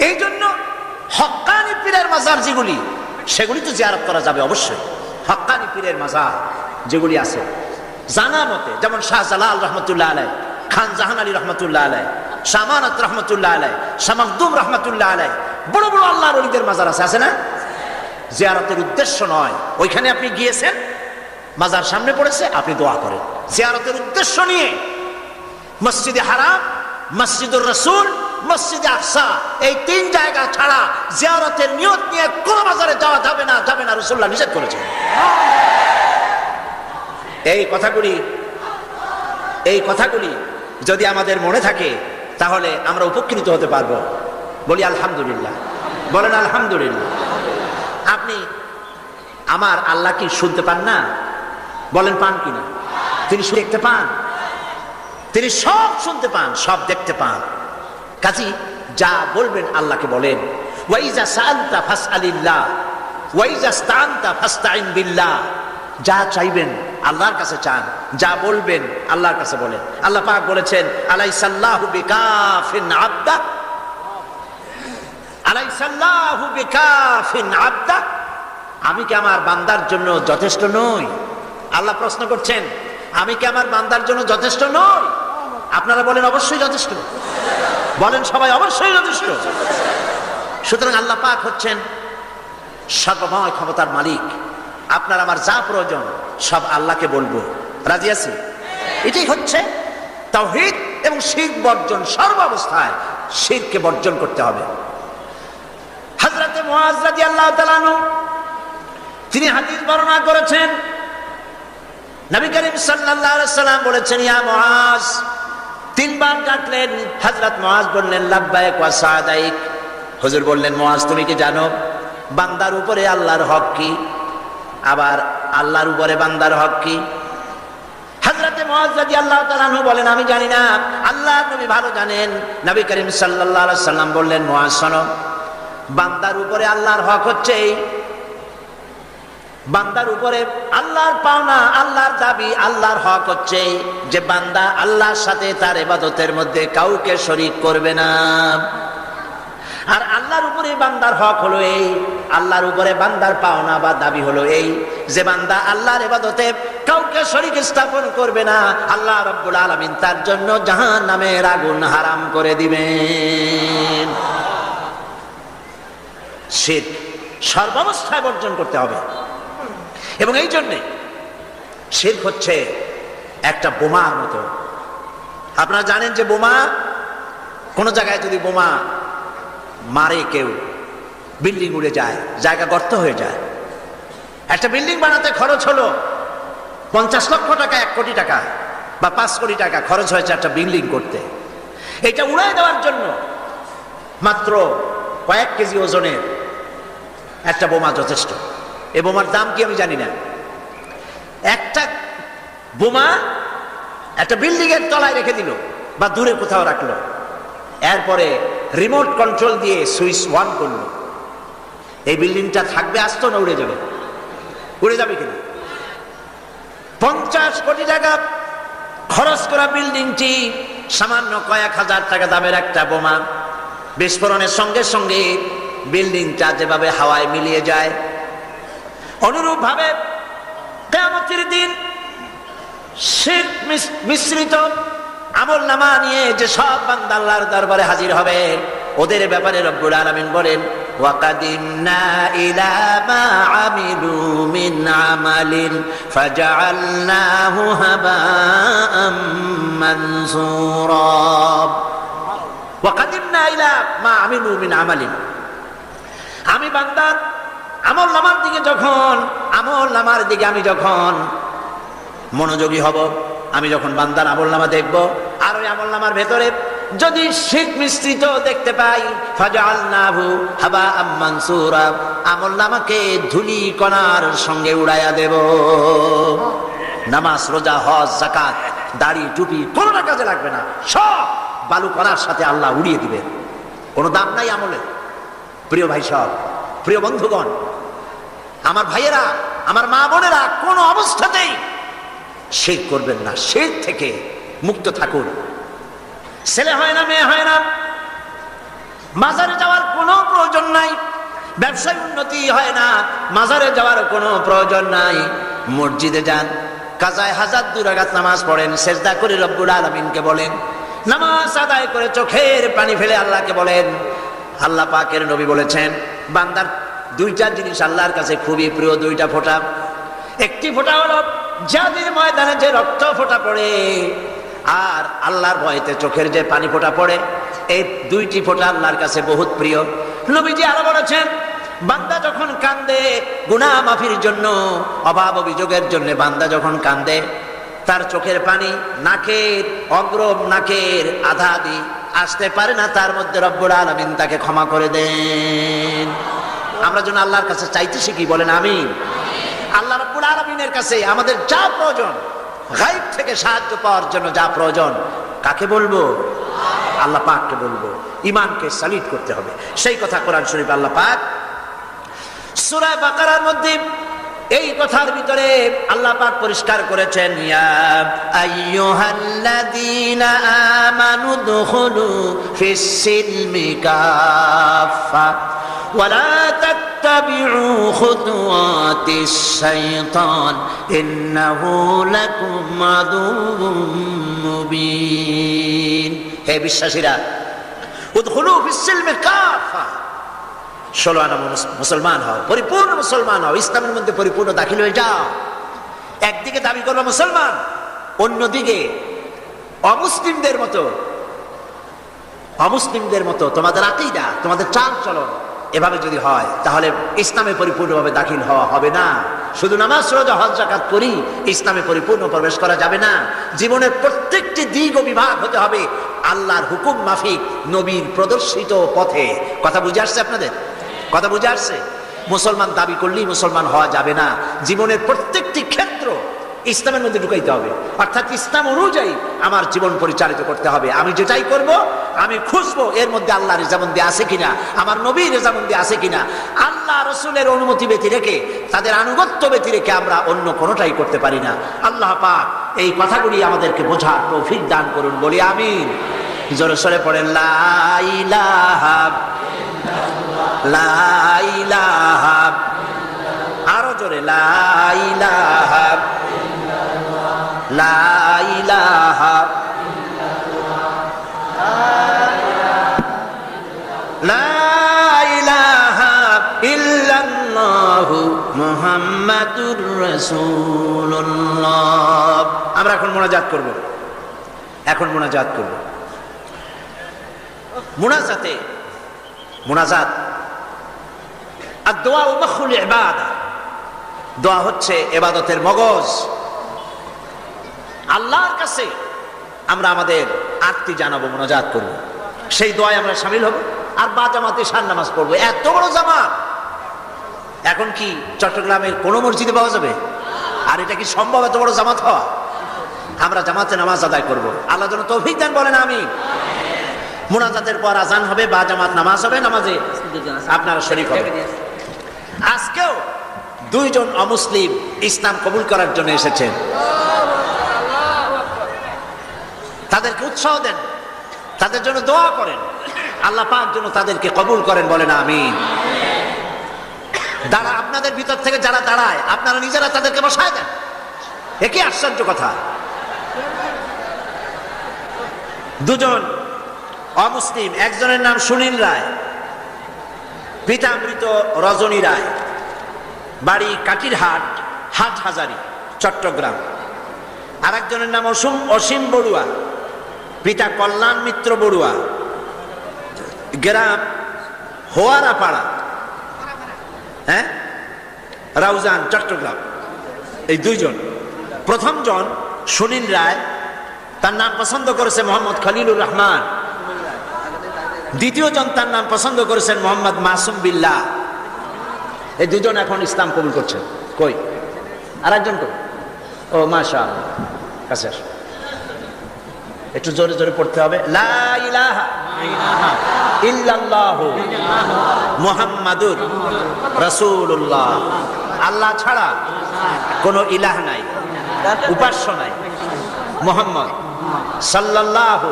এই জন্য হক্কানি পীরের মাজার যেগুলি, সেগুলি তো জিয়ারত করা যাবে অবশ্যই। হক্কানি পীরের মাজার যেগুলি আছে জানা মতে, যেমন শাহজালাল রহমতুল্লাহ আলাই, খান জাহান আলী রহমতুল্লাহ আলাই, শামানাত রহমতুল্লাহ আলাই, শাহ মখদুম রহমতুল্লাহ আলাই, বড় বড় আল্লাহর ওলিদের মাজার আছে না? জিয়ারতের উদ্দেশ্য নয়, ওইখানে আপনি গিয়েছেন, মাজার সামনে পড়েছে, আপনি দোয়া করেন। জিয়ারতের উদ্দেশ্য নিয়ে মসজিদে হারাম, মসজিদুর রাসূল, মসজিদে আকসা, এই তিন জায়গা ছাড়া জিয়ারতের নিয়ত নিয়ে কোন মাজারে যাওয়া যাবে না, যাবে না, রাসূলুল্লাহ নিষেধ করেছেন। এই কথাগুলি যদি আমাদের মনে থাকে তাহলে আমরা উপকৃত হতে পারবো। বলি আলহামদুলিল্লাহ, বলেন আলহামদুলিল্লাহ। আপনি আমার আল্লাহ কি শুনতে পান না? বলেন পান কিনা? তিনি দেখতে পান, তিনি সব শুনতে পান, সব দেখতে পান। কাজী যা বলবেন আল্লাহকে বলেন। ওয়াইজা সাআলতা ফাসআলিল্লাহ ওয়াইজা ইসতাআনতা ফাসতাইন বিল্লাহ। যা চাইবেন আল্লাহর কাছে চান, যা বলবেন আল্লাহর কাছে বলেন। আল্লাহ পাক বলেছেন, আলাইসাল্লাহু বিকাফিন আবদা, আলাইসাল্লাহু বিকাফিন আবদা। আমি কি আমার বান্দার জন্য যথেষ্ট নই? আল্লাহ প্রশ্ন করছেন, আমি কি আমার বান্দার জন্য যথেষ্ট নই? আপনারা বলেন অবশ্যই যথেষ্ট, বলেন সবাই অবশ্যই যথেষ্ট। সুতরাং আল্লাহ পাক হচ্ছেন সর্বময় ক্ষমতার মালিক। আপনার আমার যা প্রয়োজন সব আল্লাহকে বলবো, রাজি আছি? এটাই হচ্ছে তাওহীদ এবং শিরক বর্জন। সর্বাবস্থায় শিরককে বর্জন করতে হবে। হযরতে মুআজ রাদিয়াল্লাহু তাআলা আনহু তিনি হাদিস বর্ণনা করেছেন, নবী করিম সাল্লাল্লাহু আলাইহি সাল্লাম বলেছেন, ইয়া মুআজ, তিনবার ডাকলেন। হযরত মুআজ বললেন, লাব্বাইক ওয়া সাদাইক। হুজুর বললেন, মুআজ তুমি কি জানো বান্দার উপরে আল্লাহর হক কি? আবার আল্লাহর উপরে বান্দার হক কি? হযরতে মুআজ রাদিয়াল্লাহু তাআলা আনহু বলেন, আমি জানি না, আল্লাহর নবী ভালো জানেন। নবী করিম সাল্লাল্লাহু আলাইহি সাল্লাম বললেন, মুআজ শোনো, বান্দার উপরে আল্লাহর হক হচ্ছে, বান্দার উপরে আল্লাহর পাওনা, আল্লাহর দাবি, আল্লাহর হক হচ্ছে যে বান্দা আল্লাহর সাথে তার ইবাদতের মধ্যে কাউকে শরীক করবে না। আর আল্লাহর উপরে বান্দার হক হলো এই, আল্লাহর উপরে বান্দার পাওনা বা দাবি হলো এই যে বান্দা আল্লাহর ইবাদতে কাউকে শরীক স্থাপন করবে না। আল্লাহ রাব্বুল আলামিন তার জন্য জাহান্নামের আগুন হারাম করে দিবেন। শিরক সর্বাবস্থায় বর্জন করতে হবে। এবং এই জন্যে শিরক হচ্ছে একটা বোমার মতো। আপনারা জানেন যে বোমা, কোন জায়গায় যদি বোমা মারে কেউ, বিল্ডিং উড়ে যায়, জায়গা গর্ত হয়ে যায়। একটা বিল্ডিং বানাতে খরচ হলো 50 লক্ষ টাকা, 1 কোটি টাকা বা 5 কোটি টাকা খরচ হয়েছে একটা বিল্ডিং করতে। এটা উড়াই দেওয়ার জন্য মাত্র কয়েক কেজি ওজনের একটা বোমা যথেষ্ট। এই বোমার দাম কি আমি জানি না। একটা বোমা একটা বিল্ডিং এর তলায় রেখে দিল বা দূরে কোথাও রাখলো, এরপরে রিমোট কন্ট্রোল দিয়ে সুইচ অন করলো, এই বিল্ডিংটা থাকবে আস্ত না উড়ে যাবে? উড়ে যাবে কিনা? 50 কোটি টাকা খরচ করা বিল্ডিংটি সামান্য কয়েক হাজার টাকা দামের একটা বোমা বিস্ফোরণের সঙ্গে সঙ্গে বিল্ডিংটা যেভাবে হাওয়ায় মিলিয়ে যায়, অনুরূপ ভাবে কিয়ামতের দিন শিরক মিশ্রিত আমলনামা নিয়ে যে সব বান্দা আল্লাহর দরবারে হাজির হবে, ওদের ব্যাপারে রব্বুল আলামিন বলেন, ওয়াকাদিমনা ইলা মা আমিলু মিন আমালিন ফাজআলনাহু হাবাআম মানসুরা। ওয়া কাদিমনা ইলা মা আমিলু মিন আমালিন। আমি বান্দার আমল নামার দিকে আমি যখন মনোযোগী হব, আমি যখন বান্দার আমল নামা দেখব, আর ওই আমল নামার ভেতরে যদি শিরক মিশ্রিত দেখতে পাই, ফাজআলনাহু হাবাআম মানসুরা, আমল নামাকে ধুলি কণার সঙ্গে উড়াইয়া দেব। নামাজ, রোজা, হজ, যাকাত, দাড়ি, টুপি কোনটা কাজে লাগবে না, সব বালু কণার সাথে আল্লাহ উড়িয়ে দিবে। কোনো দাম নাই আমলে। প্রিয় ভাই সব, প্রিয় বন্ধুগণ, আমার ভাইয়েরা, আমার মা বোনেরা, কোন অবস্থাতেই শিরক করবেন না, শিরক থেকে মুক্ত থাকুন। ছেলে হয় না, মেয়ে হয় না, মাজারে যাওয়ার কোনো প্রয়োজন নাই। ব্যবসায় উন্নতি হয় না, মাজারে যাওয়ার কোনো প্রয়োজন নাই। মসজিদে যান, কাজায় হাজার 2 রাকাত নামাজ পড়েন, সেজদা করে রব্বুল আলামিনকে বলেন, নামাজ আদায় করে চোখের পানি ফেলে আল্লাহকে বলেন। আল্লাহ পাকের নবী বলেছেন, বান্দার 2টা জিনিস আল্লাহর কাছে খুবই প্রিয়, 2টা ফোঁটা। একটি ফোঁটা হলো জিহাদের ময়দানে যে রক্ত ফোঁটা পড়ে, আর আল্লাহর ভয়েতে চোখের যে পানি ফোঁটা পড়ে, এই 2টি ফোঁটা আল্লাহর কাছে বহুত প্রিয়। নবীজি আরো বলেছেন, বান্দা যখন কান্দে গুনাহ মাফির জন্য, অভাব অভিযোগের জন্য বান্দা যখন কান্দে, তার চোখের পানি নাকের অগ্রম, নাকের আধা দি আসতে পারে না, তার মধ্যে রব্বুল আলামিন তাকে ক্ষমা করে দেন। আমরা যেন আল্লাহর কাছে চাইতে শিখি, বলেন আমিন। আল্লাহ রাব্বুল আলামিনের কাছে আমাদের যা প্রয়োজন, গায়ব থেকে সাহায্য পাওয়ার জন্য যা প্রয়োজন, কাকে বলবো? আল্লাহ পাককে বলবো। ঈমানকে সালিট করতে হবে। সেই কথা কোরআন শরীফ আল্লাহ পাক সূরা বাকারার মধ্যে এই কথার ভিতরে আল্লাহ পাক পরিষ্কার করেছেন, ইয়া আইয়ুহাল্লাযীনা আমানু দুখুলু ফিস সিলমি কাফা ওয়া লা তাত্তাবিউ খুতুওয়াতিশ শাইতান ইন্নাহু লাকুম আদুউম মুবিন। হে বিশ্বাসীরা, উদখুলু ফিস সিলমি কাফা, 16 আনা মুসলমান হও, পরিপূর্ণ মুসলমান হও, ইসলামের মধ্যে পরিপূর্ণ দাখিল হয়ে যাও। একদিকে দাবি করবে মুসলমান, অন্যদিকে অমুসলিমদের মতো তোমাদের আকীদা, তোমাদের চাল চলন এভাবে যদি হয়, তাহলে ইসলামে পরিপূর্ণভাবে দাখিল হওয়া হবে না। শুধু নামাজ, রোজা, হজ, যাকাত করি ইসলামে পরিপূর্ণ প্রবেশ করা যাবে না। জীবনের প্রত্যেকটি দিক ও বিভাগ হতে হবে আল্লাহর হুকুম মাফিক, নবীর প্রদর্শিত পথে। কথা বুঝে আসছে আপনাদের? কথা বুঝে আসছে? মুসলমান দাবি করলেই মুসলমান হওয়া যাবে না। জীবনের প্রত্যেকটি ক্ষেত্র ইসলামের মধ্যে ঢুকাইতে হবে, অর্থাৎ ইসলাম অনুযায়ী আমার জীবন পরিচালিত করতে হবে। আমি যেটাই করব আমি খুঁজবো এর মধ্যে আল্লাহর রেজামন্দি আছে কিনা, আমার নবীর রেজামন্দি আছে কিনা। আল্লাহ রসুলের অনুমতি ব্যতি রেখে, তাদের আনুগত্য ব্যতি রেখে আমরা অন্য কোনোটাই করতে পারি না। আল্লাহ পাক এই কথাগুলি আমাদেরকে বোঝার তৌফিক দান করুন, বলি আমিন। জোরে সরে পড়েন, লা ইলাহা লা ইলাহা, আরো জোরে, লা ইলাহা লা ইলাহা লা ইলাহা ইল্লাল্লাহু মুহাম্মাদুর রাসূলুল্লাহ। আমরা এখন মোনাজাত করব, মোনাজাত আর দোয়া ও মুখুল ইবাদা। দোয়া হচ্ছে ইবাদতের মগজ। আল্লাহর কাছে আমরা আমাদের আরতি জানাবো, মোনাজাত করব, সেই দোয়ায় আমরা শামিল হব, আর বা জামাতে শান নামাজ পড়বো। এত বড় জামাত এখন কি চট্টগ্রামের কোন মসজিদে পাওয়া যাবে? আর এটা কি সম্ভব, এত বড় জামাত হওয়া? আমরা জামাতে নামাজ আদায় করব। আল্লাহ যেন তৌফিক দেন, বলেন আমিন। মোনাজাতের পর আজান হবে, বা জামাত নামাজ হবে, নামাজে আপনারা শরীক হবেন। আজকেও 2 জন অমুসলিম ইসলাম কবুল করার জন্য এসেছেন। তাদেরকে উৎসাহ দেন, তাদের জন্য দোয়া করেন, আল্লাহ পাক যেন তাদেরকে কবুল করেন, বলেন আমিন। আপনাদের ভিতর থেকে যারা দাঁড়ায়, আপনারা নিজেরা তাদেরকে বসায় দেন। একই আশ্চর্য কথা। 2 জন অমুসলিম, একজনের নাম সুনীল রায়, পিতা মৃত রজনী রায়, বাড়ি কাটিরহাট, হাটহাজারী, চট্টগ্রাম। আর একজনের নাম অসীম বড়ুয়া, পিতা কল্যাণ মিত্র বড়ুয়া, গ্রাম হোয়ারাপাড়া, হ্যাঁ, রাউজান, চট্টগ্রাম। এই দুইজন, প্রথম জন সুনীল রায়, তার নাম পছন্দ করেছে মোহাম্মদ খলিলুর রহমান। দ্বিতীয় জন তার নাম পছন্দ করেছেন মোহাম্মদ মাসুম বিল্লাহ। এই দুজন এখন ইসলাম কবুল করছেন। কই আর একজন কই? ও মাশাআল্লাহ, কাছে আসো, একটু জোরে জোরে পড়তে হবে। লা ইলাহা ইল্লাল্লাহু মুহাম্মাদুর রাসূলুল্লাহ। আল্লাহ ছাড়া কোনো ইলাহ নাই, উপাস্য নাই। মুহাম্মদ সাল্লাল্লাহু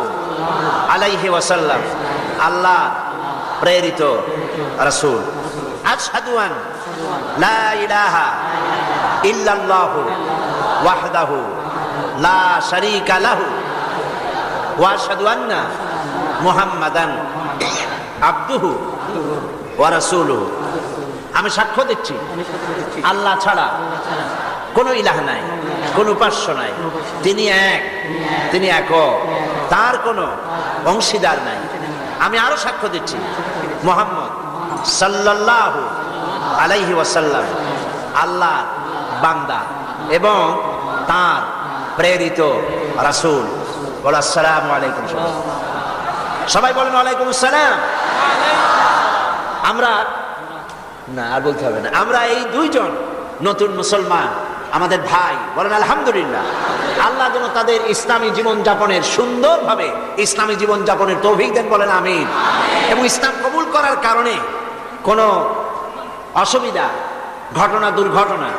আলাইহি ওয়াসাল্লাম আল্লাহ প্রেরিত রাসূল। আশহাদু আন লা ইলাহা ইল্লাল্লাহু ওয়াহদাহু লা শারীকা লাহু ওয়া আশহাদু আন্না মুহাম্মাদান আবদুহু ওয়া রাসূলুহু। আমি সাক্ষ্য দিচ্ছি আল্লাহ ছাড়া কোনো ইলাহ নাই, কোন উপাস্য নাই। তিনি এক, তিনি একক, তার কোনো অংশীদার নাই। আমি আরো সাক্ষ্য দিচ্ছি মুহাম্মদ সাল্লাল্লাহু আলাইহি ওয়াসাল্লাম আল্লাহ বান্দা এবং তার প্রেরিত রাসূল। বল আসসালামু আলাইকুম। সবাই বলেন ওয়ালাইকুম আসসালাম। আমরা না, আর বলতে হবে না, আমরা এই দুইজন নতুন মুসলমান আমাদের ভাই, বলেন আলহামদুলিল্লাহ। আল্লাহ যেন তাদের ইসলামী জীবন যাপনের, সুন্দরভাবে ইসলামী জীবন যাপনের তৌফিক দেন, বলেন আমিন। এবং ইসলাম কবুল করার কারণে কোনো অসুবিধা, ঘটনা, দুর্ঘটনা,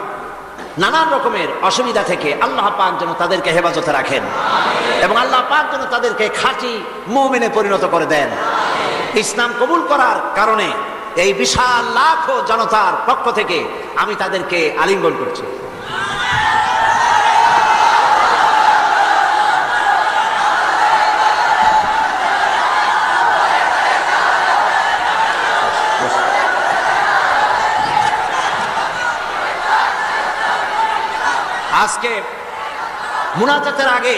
নানান রকমের অসুবিধা থেকে আল্লাহ পাক যেন তাদেরকে হেফাজতে রাখেন এবং আল্লাহ পাক যেন তাদেরকে খাঁটি মুমিনে পরিণত করে দেন। ইসলাম কবুল করার কারণে এই বিশাল লাখো জনতার পক্ষ থেকে আমি তাদেরকে আলিঙ্গন করছি। আজকে মুনাজাতের আগে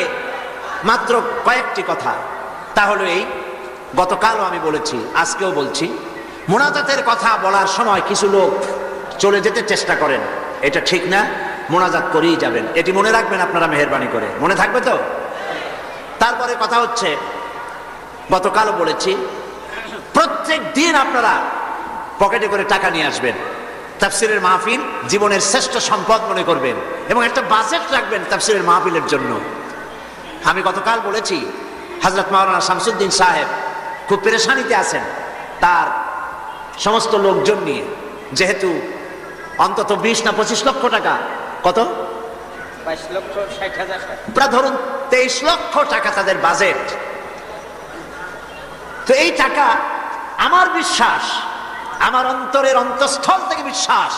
মাত্র কয়েকটি কথা, তা হলো এই, গতকালও আমি বলেছি, আজকেও বলছি, মুনাজাতের কথা বলার সময় কিছু লোক চলে যেতে চেষ্টা করেন। এটা ঠিক না, মুনাজাত করেই যাবেন, এটি মনে রাখবেন আপনারা, মেহেরবানি করে মনে থাকবে তো। তারপরে কথা হচ্ছে, গতকালও বলেছি, প্রত্যেক দিন আপনারা পকেটে করে টাকা নিয়ে আসবেন। তাফসিরের মাহফিল জীবনের শ্রেষ্ঠ সম্পদ মনে করবেন এবং একটা বাজেট রাখবেন তাফসিরের মাহফিলের জন্য। আমি গতকাল বলেছি, হযরত মাওলানা শামসুদ্দিন সাহেব খুব পেরেশানিতে আছেন তার সমস্ত লোকজন নিয়ে, যেহেতু অন্তত 20 না 25 লক্ষ টাকা, কত 22 লক্ষ 60 হাজার, প্রায় ধরুন 23 লক্ষ টাকা তাদের বাজেট। তো এই টাকা, আমার বিশ্বাস, আমার অন্তরের অন্তঃস্থল থেকে বিশ্বাস,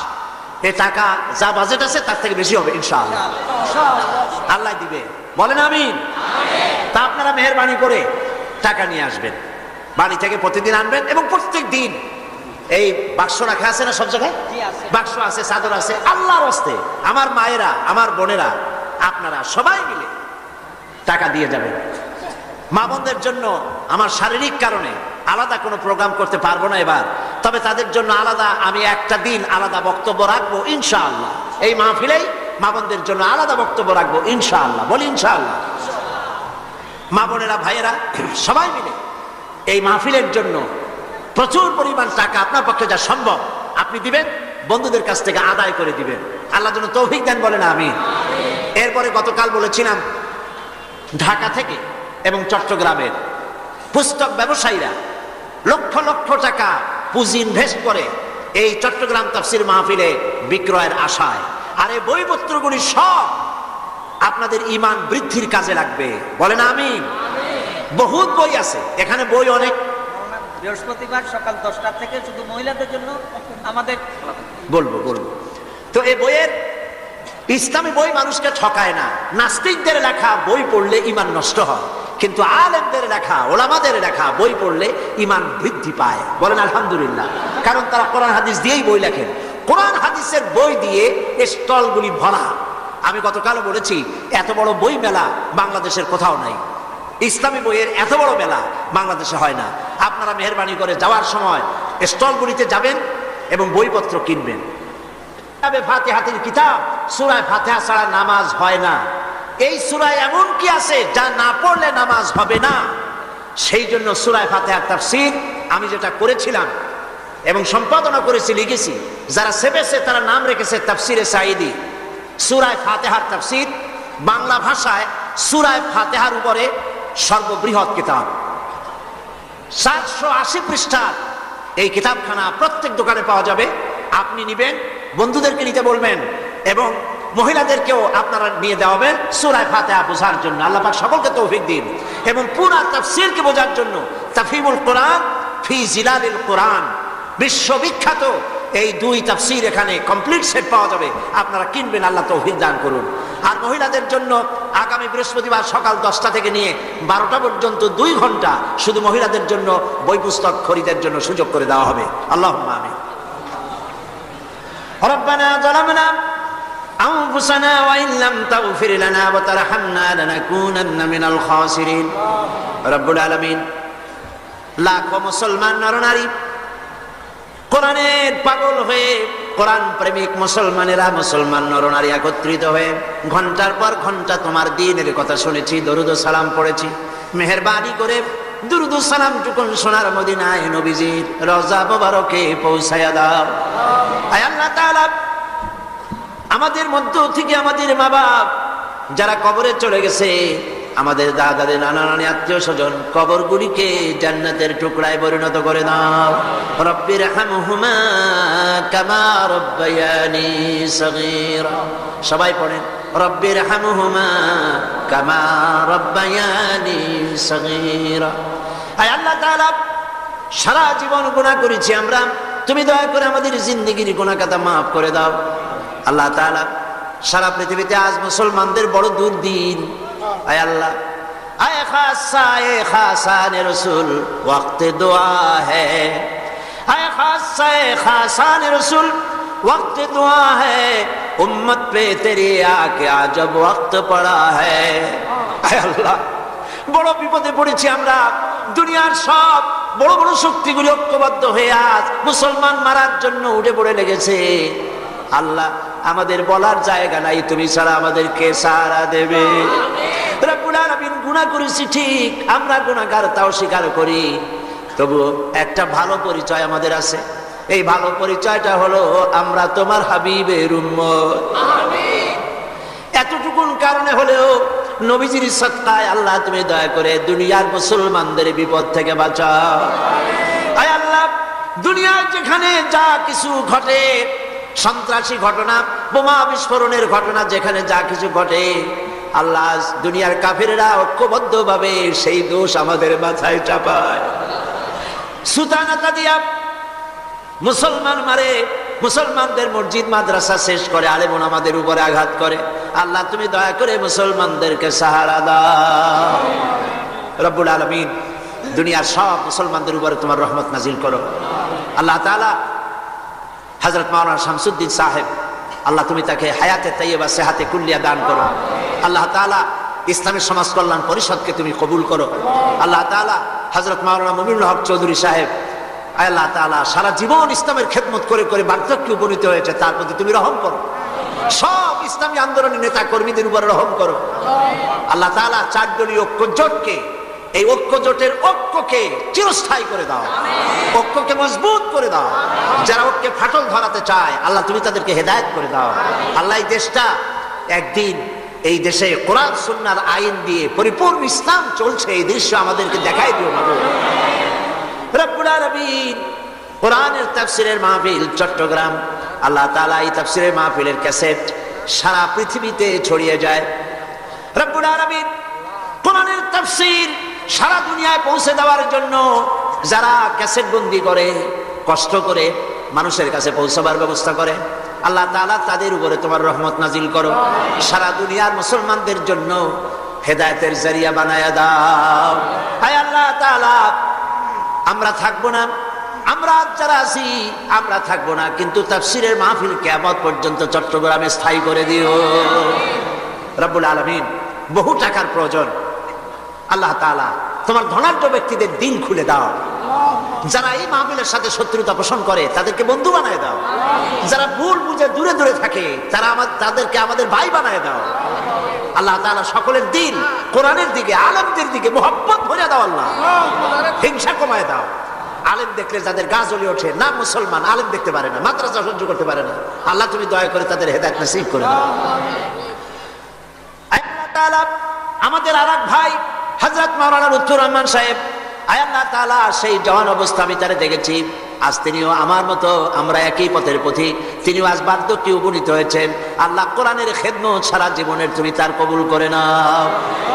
এই টাকা যা বাজেট আছে তার থেকে বেশি হবে ইনশাআল্লাহ। আল্লাহ দিবে, বলেন আমিন। তা আপনারা মেহেরবানি করে টাকা নিয়ে আসবেন, বাড়ি থেকে প্রতিদিন আনবেন এবং প্রত্যেক দিন এই বাক্স রাখা আছে না, সব জায়গায় বাক্স আছে, চাদর আছে, আল্লাহর হস্তে আমার মায়েরা, আমার বোনেরা, আপনারা সবাই মিলে টাকা দিয়ে যাবেন। মা বোনদের জন্য আমার শারীরিক কারণে আলাদা কোনো প্রোগ্রাম করতে পারবো না এবার, তবে তাদের জন্য আলাদা আমি একটা দিন আলাদা বক্তব্য রাখবো ইনশাআল্লাহ। এই মাহফিলেই মা বোনদের জন্য আলাদা বক্তব্য রাখবো ইনশাআল্লাহ, বলি ইনশাআল্লাহ। মা বোনেরা, ভাইয়েরা, সবাই মিলে এই মাহফিলের জন্য প্রচুর পরিমাণ টাকা আপনার পক্ষে যা সম্ভব আপনি দিবেন, বন্ধুদের কাছ থেকে আদায় করে দিবেন। আল্লাহ যেন তৌফিক দেন, বলেন আমিন। এরপরে গতকাল বলেছিলাম, ঢাকা থেকে এবং চট্টগ্রামের পুস্তক ব্যবসায়ীরা লক্ষ লক্ষ টাকা পুঁজি ইনভেস্ট করে এই চট্টগ্রাম তাফসীর মাহফিলে বিক্রয়ের আশায়। আর এই বইপত্রগুলি সব আপনাদের ঈমান বৃদ্ধির কাজে লাগবে, বলেন আমিন। বহুত বই আছে এখানে, বই অনেক। বৃহস্পতিবার সকাল 10টা থেকে শুধু মহিলাদের জন্য আমাদের বলবো। তো এই বইয়ের, ইসলামী বই মানুষকে ঠকায় না। নাস্তিকদের লেখা বই পড়লে ঈমান নষ্ট হয়, কিন্তু আলেমদের লেখা, ওলামাদের লেখা বই পড়লে ঈমান বৃদ্ধি পায়, বলেন আলহামদুলিল্লাহ। কারণ তারা কোরআন হাদিস দিয়েই বই লেখেন, কোরআন হাদিসের বই দিয়ে স্টলগুলি ভরা। আমি গতকাল বলেছি, এত বড় বই মেলা বাংলাদেশের কোথাও নাই, ইসলামী বইয়ের এত বড় মেলা বাংলাদেশে হয় না। আপনারা মেহেরবানি করে যাওয়ার সময় স্টলগুলিতে যাবেন এবং বইপত্র কিনবেন। ফাতিহাতুল কিতাব, সূরা ফাতিহা ছাড়া নামাজ হয় না। এই সূরায় এমন কি আছে যা না পড়লে নামাজ হবে না? সেই জন্য সূরা ফাতিহার তাফসীর আমি যেটা করেছিলাম এবং সম্পাদনা করেছি, লিখেছি, যারা সেবেছে তারা নাম রেখেছে তাফসিরে সাঈদী। সূরা ফাতিহার তাফসীর বাংলা ভাষায় সূরা ফাতিহার উপরে সর্ববৃহৎ কিতাব, 780 পৃষ্ঠার এই কিতাবখানা প্রত্যেক দোকানে পাওয়া যাবে। আপনি নিবেন, বন্ধুদেরকে নিতে বলবেন এবং মহিলাদেরকেও আপনারা নিয়ে দেওয়াবেন সূরা ফাতিহা বোঝার জন্য। আল্লাহ পাক সকলকে তৌফিক দিন এবং পুরা তাফসীরকে বোঝার জন্য তাফহিমুল কোরআন ফি জিলালিল কোরআন, বিশ্ববিখ্যাত এই 2 তাফসীর এখানে কমপ্লিট সেট পাওয়া যাবে। আপনারা কিনবেন, আল্লাহ তৌফিক দান করুন। আর মহিলাদের জন্য আগামী বৃহস্পতিবার সকাল 10টা থেকে নিয়ে 12টা পর্যন্ত 2 ঘন্টা শুধু মহিলাদের জন্য বই পুস্তক খরিদের জন্য সুযোগ করে দেওয়া হবে। আল্লাহুম্মা আমিন। রব্বানা যালামনা আনফুসানা ওয়া ইন লাম তাগফির লানা ওয়া তারহামনা লানাকুনান্না মিনাল খাসিরিন। রব্বুল আলামিন, লাখো মুসলমান নরনারী কোরআনের পাগল হয়ে, কোরআন প্রেমিক মুসলমানেরা, মুসলমান নরনারী একত্রিত হয়ে ঘন্টার পর ঘন্টা তোমার দ্বীনের কথা শুনেছি, দরুদ ও সালাম পড়েছি। মেহেরবানি করে দুরুদ ও সালাম টুকুন সোনার মদিনায় নবীজির রওজা মোবারকে পৌঁছায়া দাও। আয় আল্লাহ তাআলা, আমাদের মধ্য থেকে আমাদের মা বাপ যারা কবরে চলে গেছে, আমাদের দাদাদের নানা নানি আত্মীয় স্বজন, কবরগুলিকে জান্নাতের টুকরায় পরিণত করে দাও। রব্বির হামহুমা কামা রব্বায়ানি সগীরা। সবাই পড়েন, রব্বির হামহুমা কামা রব্বায়ানি সগীরা। আয় আল্লাহ তাআলা, সারা জীবন গুনাহ করেছি আমরা, তুমি দয়া করে আমাদের জিন্দেগির গুনাহ খাতা মাফ করে দাও। আল্লাহ তাআলা, সারা পৃথিবীতে আজ মুসলমানদের বড় দুর্দিন। আয় আল্লাহ, আয় খাসা এ খাসানে রসুল ওয়াক্তে দোয়া হ্যায়, আয় খাসা এ খাসানে রসুল ওয়াক্তে দোয়া হ্যায়, উম্মত পে তেরি আকে আজব ওয়াক্ত পড়া হ্যায়। আয় আল্লাহ, বড় বিপদে পড়েছি আমরা। দুনিয়ার সব বড় বড় শক্তিগুলি ঐক্যবদ্ধ হয়ে আজ মুসলমান মারার জন্য উঠে পড়ে লেগেছে। আল্লাহ, আমাদের বলার জায়গা নাই, তুমি ছাড়া আমাদেরকে সাহারা দেবে। রব্বুল আলামিন, গুনাহ করেছি ঠিক, আমরা গুনাহগার তাও স্বীকার করি, তবু একটা ভালো পরিচয় আমাদের আছে। এই ভালো পরিচয়টা হলো আমরা তোমার হাবিবের উম্মত। এতটুকুন কারণে হলেও নবীজির সদকায় আল্লাহ তুমি দয়া করে দুনিয়ার মুসলমানদের বিপদ থেকে বাঁচাও। আয় আল্লাহ, দুনিয়ার যেখানে যা কিছু ঘটে, সন্ত্রাসী ঘটনা, বোমা বিস্ফোরণের ঘটনা, যেখানে যা কিছু ঘটে, আল্লাহ দুনিয়ার কাফিররা ঐক্যবদ্ধ ভাবে সেই দোষ আমাদের মাথায় চাপায়। সুতানাতা দিয়া মুসলমান মারে, মুসলমানদের মসজিদ মাদ্রাসা শেষ করে, আলেমুন আমাদের উপরে আঘাত করে। আল্লাহ তুমি দয়া করে মুসলমানদেরকে সাহারা দাও। রব্বুল আলামিন, দুনিয়ার সব মুসলমানদের উপরে তোমার রহমত নাজিল করো। আল্লাহ তাআলা, হযরত মাওলানা শামসুদ্দিন সাহেব, আল্লাহ তুমি তাকে হায়াতে তাইয়্যিবা সেহাতে কুল্লিয়া দান করো। আল্লাহ তাআলা, ইসলামী সমাজ কল্যাণ পরিষদকে তুমি কবুল করো। আল্লাহ তাআলা, হযরত মাওলানা মুমিনুল হক চৌধুরী সাহেব, আল্লাহ তাআলা সারা জীবন ইসলামের খেদমত করে করে বার্ধক্যে উপনীত হয়েছে, তার প্রতি তুমি রহম করো। সব ইসলামী আন্দোলনের নেতা কর্মীদের উপর রহম করো। আল্লাহ তাআলা, 4 দলীয় ঐক্যজোটকে, এই ঐক্যজোটের ঐক্যকে চিরস্থায়ী করে দাও, ঐক্যকে মজবুত করে দাও। যারা ঐক্যে ফাটল ধরাতে চায়, আল্লাহ তুমি তাদেরকে হেদায়েত করে দাও। আল্লাহ, এই দেশটা একদিন, এই দেশে কোরআন সুন্নাহর আইন দিয়ে পরিপূর্ণ ইসলাম চলছে, এই দৃশ্য আমাদেরকে দেখাই দিও না। রব্বুল আলামিন, কোরআনের তাফসীরের মাহফিল চট্টগ্রাম, আল্লাহ তাআলা এই তাফসীরের মাহফিলের ক্যাসেট সারা পৃথিবীতে ছড়িয়ে যায়। রব্বুল আলামিন, কোরআনের তাফসীর সারা দুনিয়ায় পৌঁছে দেওয়ার জন্য যারা ক্যাসেট বন্দি করে, কষ্ট করে মানুষের কাছে পৌঁছাবার ব্যবস্থা করে, আল্লাহ তাআলা তাদের উপরে তোমার রহমত নাজিল করো। সারা দুনিয়ার মুসলমানদের জন্য হেদায়েতের জরিয়া বানায়া দাও। হায় আল্লাহ তাআলা, আমরা থাকবো না, আমরা যারা আছি আমরা থাকবো না, কিন্তু তাফসীরের মাহফিল কিয়ামত পর্যন্ত চট্টগ্রামে স্থায়ী করে দিও। রব্বুল আলামিন, বহু টাকার প্রয়োজন, আল্লাহ তাআলা তোমার ধনাঢ্য ব্যক্তিদের দিল খুলে দাও। যারা এই মাহফিলের সাথে শত্রুতা পোষণ করে তাদেরকে বন্ধু বানায় দাও, যারা ভুল বুঝে দূরে দূরে থাকে তাদেরকে আমাদের ভাই বানায় দাও। আল্লাহ তাআলা সকলের দিল কোরআনের দিকে, আলেমদের দিকে মোহাব্বত ভরে দাও। আল্লাহ হিংসা কমায় দাও। আলেম দেখলে তাদের গা জ্বলে ওঠে, না মুসলমান, আলেম দেখতে পারে না, মাদ্রাসা সহ্য করতে পারে না। আল্লাহ তুমি দয়া করে তাদের হেদায়েত নসিব করে দাও। আল্লাহ তাআলা আমাদের আরেক ভাই হযরত মাওলানা লুৎফুর রহমান সাহেব, আল্লাহ তাআলা সেই জওয়ান অবস্থা আমি তারে দেখেছি। আজ তিনিও আমার মতো, আমরা একই পথের পথিক। তিনিও আজ বার্ধক্যে উপনীত হয়েছেন। আল্লাহ কোরআনের খেদমত সারা জীবনের তুমি তার কবুল করে নাও।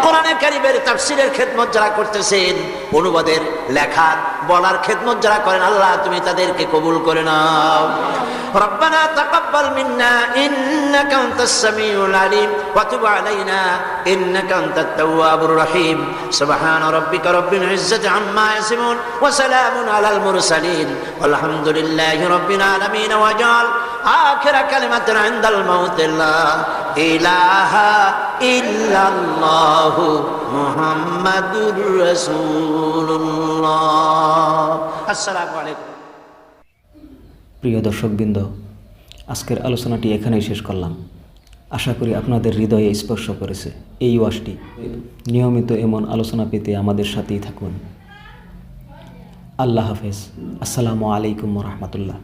কোরআনে কারীমের তাফসীরের খেদমত যারা করতেছেন, অনুবাদের, লেখার, বলার খেদমত যারা করেন, আল্লাহ তুমি তাদেরকে কবুল করে নাও। রব্বানা তাকাব্বাল মিন্না ইন্নাকা আনতাস সামিউল আলিম ওয়া তুব আলাইনা ইন্নাকা আনতাত তাওয়াবুর রহিম। সুবহান রাব্বিকা রাব্বিল ইজ্জাতি আম্মা ইয়াসিফুন ওয়া সালামুন আলাল মুরসালিন আলহামদুলিল্লাহি রাব্বিল আলামিন। ওয়া জাল আখিরা কালিমাতিন ইনদাল মাউত লা ইলাহা ইল্লাল্লাহু মুহাম্মাদুর রাসূলুল্লাহ। আসসালামু আলাইকুম। প্রিয় দর্শকবৃন্দ, আজকের আলোচনাটি এখানেই শেষ করলাম। আশা করি আপনাদের হৃদয়ে স্পর্শ করেছে এই ওয়াজটি। নিয়মিত এমন আলোচনা পেতে আমাদের সাথেই থাকুন। আল্লাহ হাফেজ। আসসালামু আলাইকুম ওয়া রাহমাতুল্লাহ।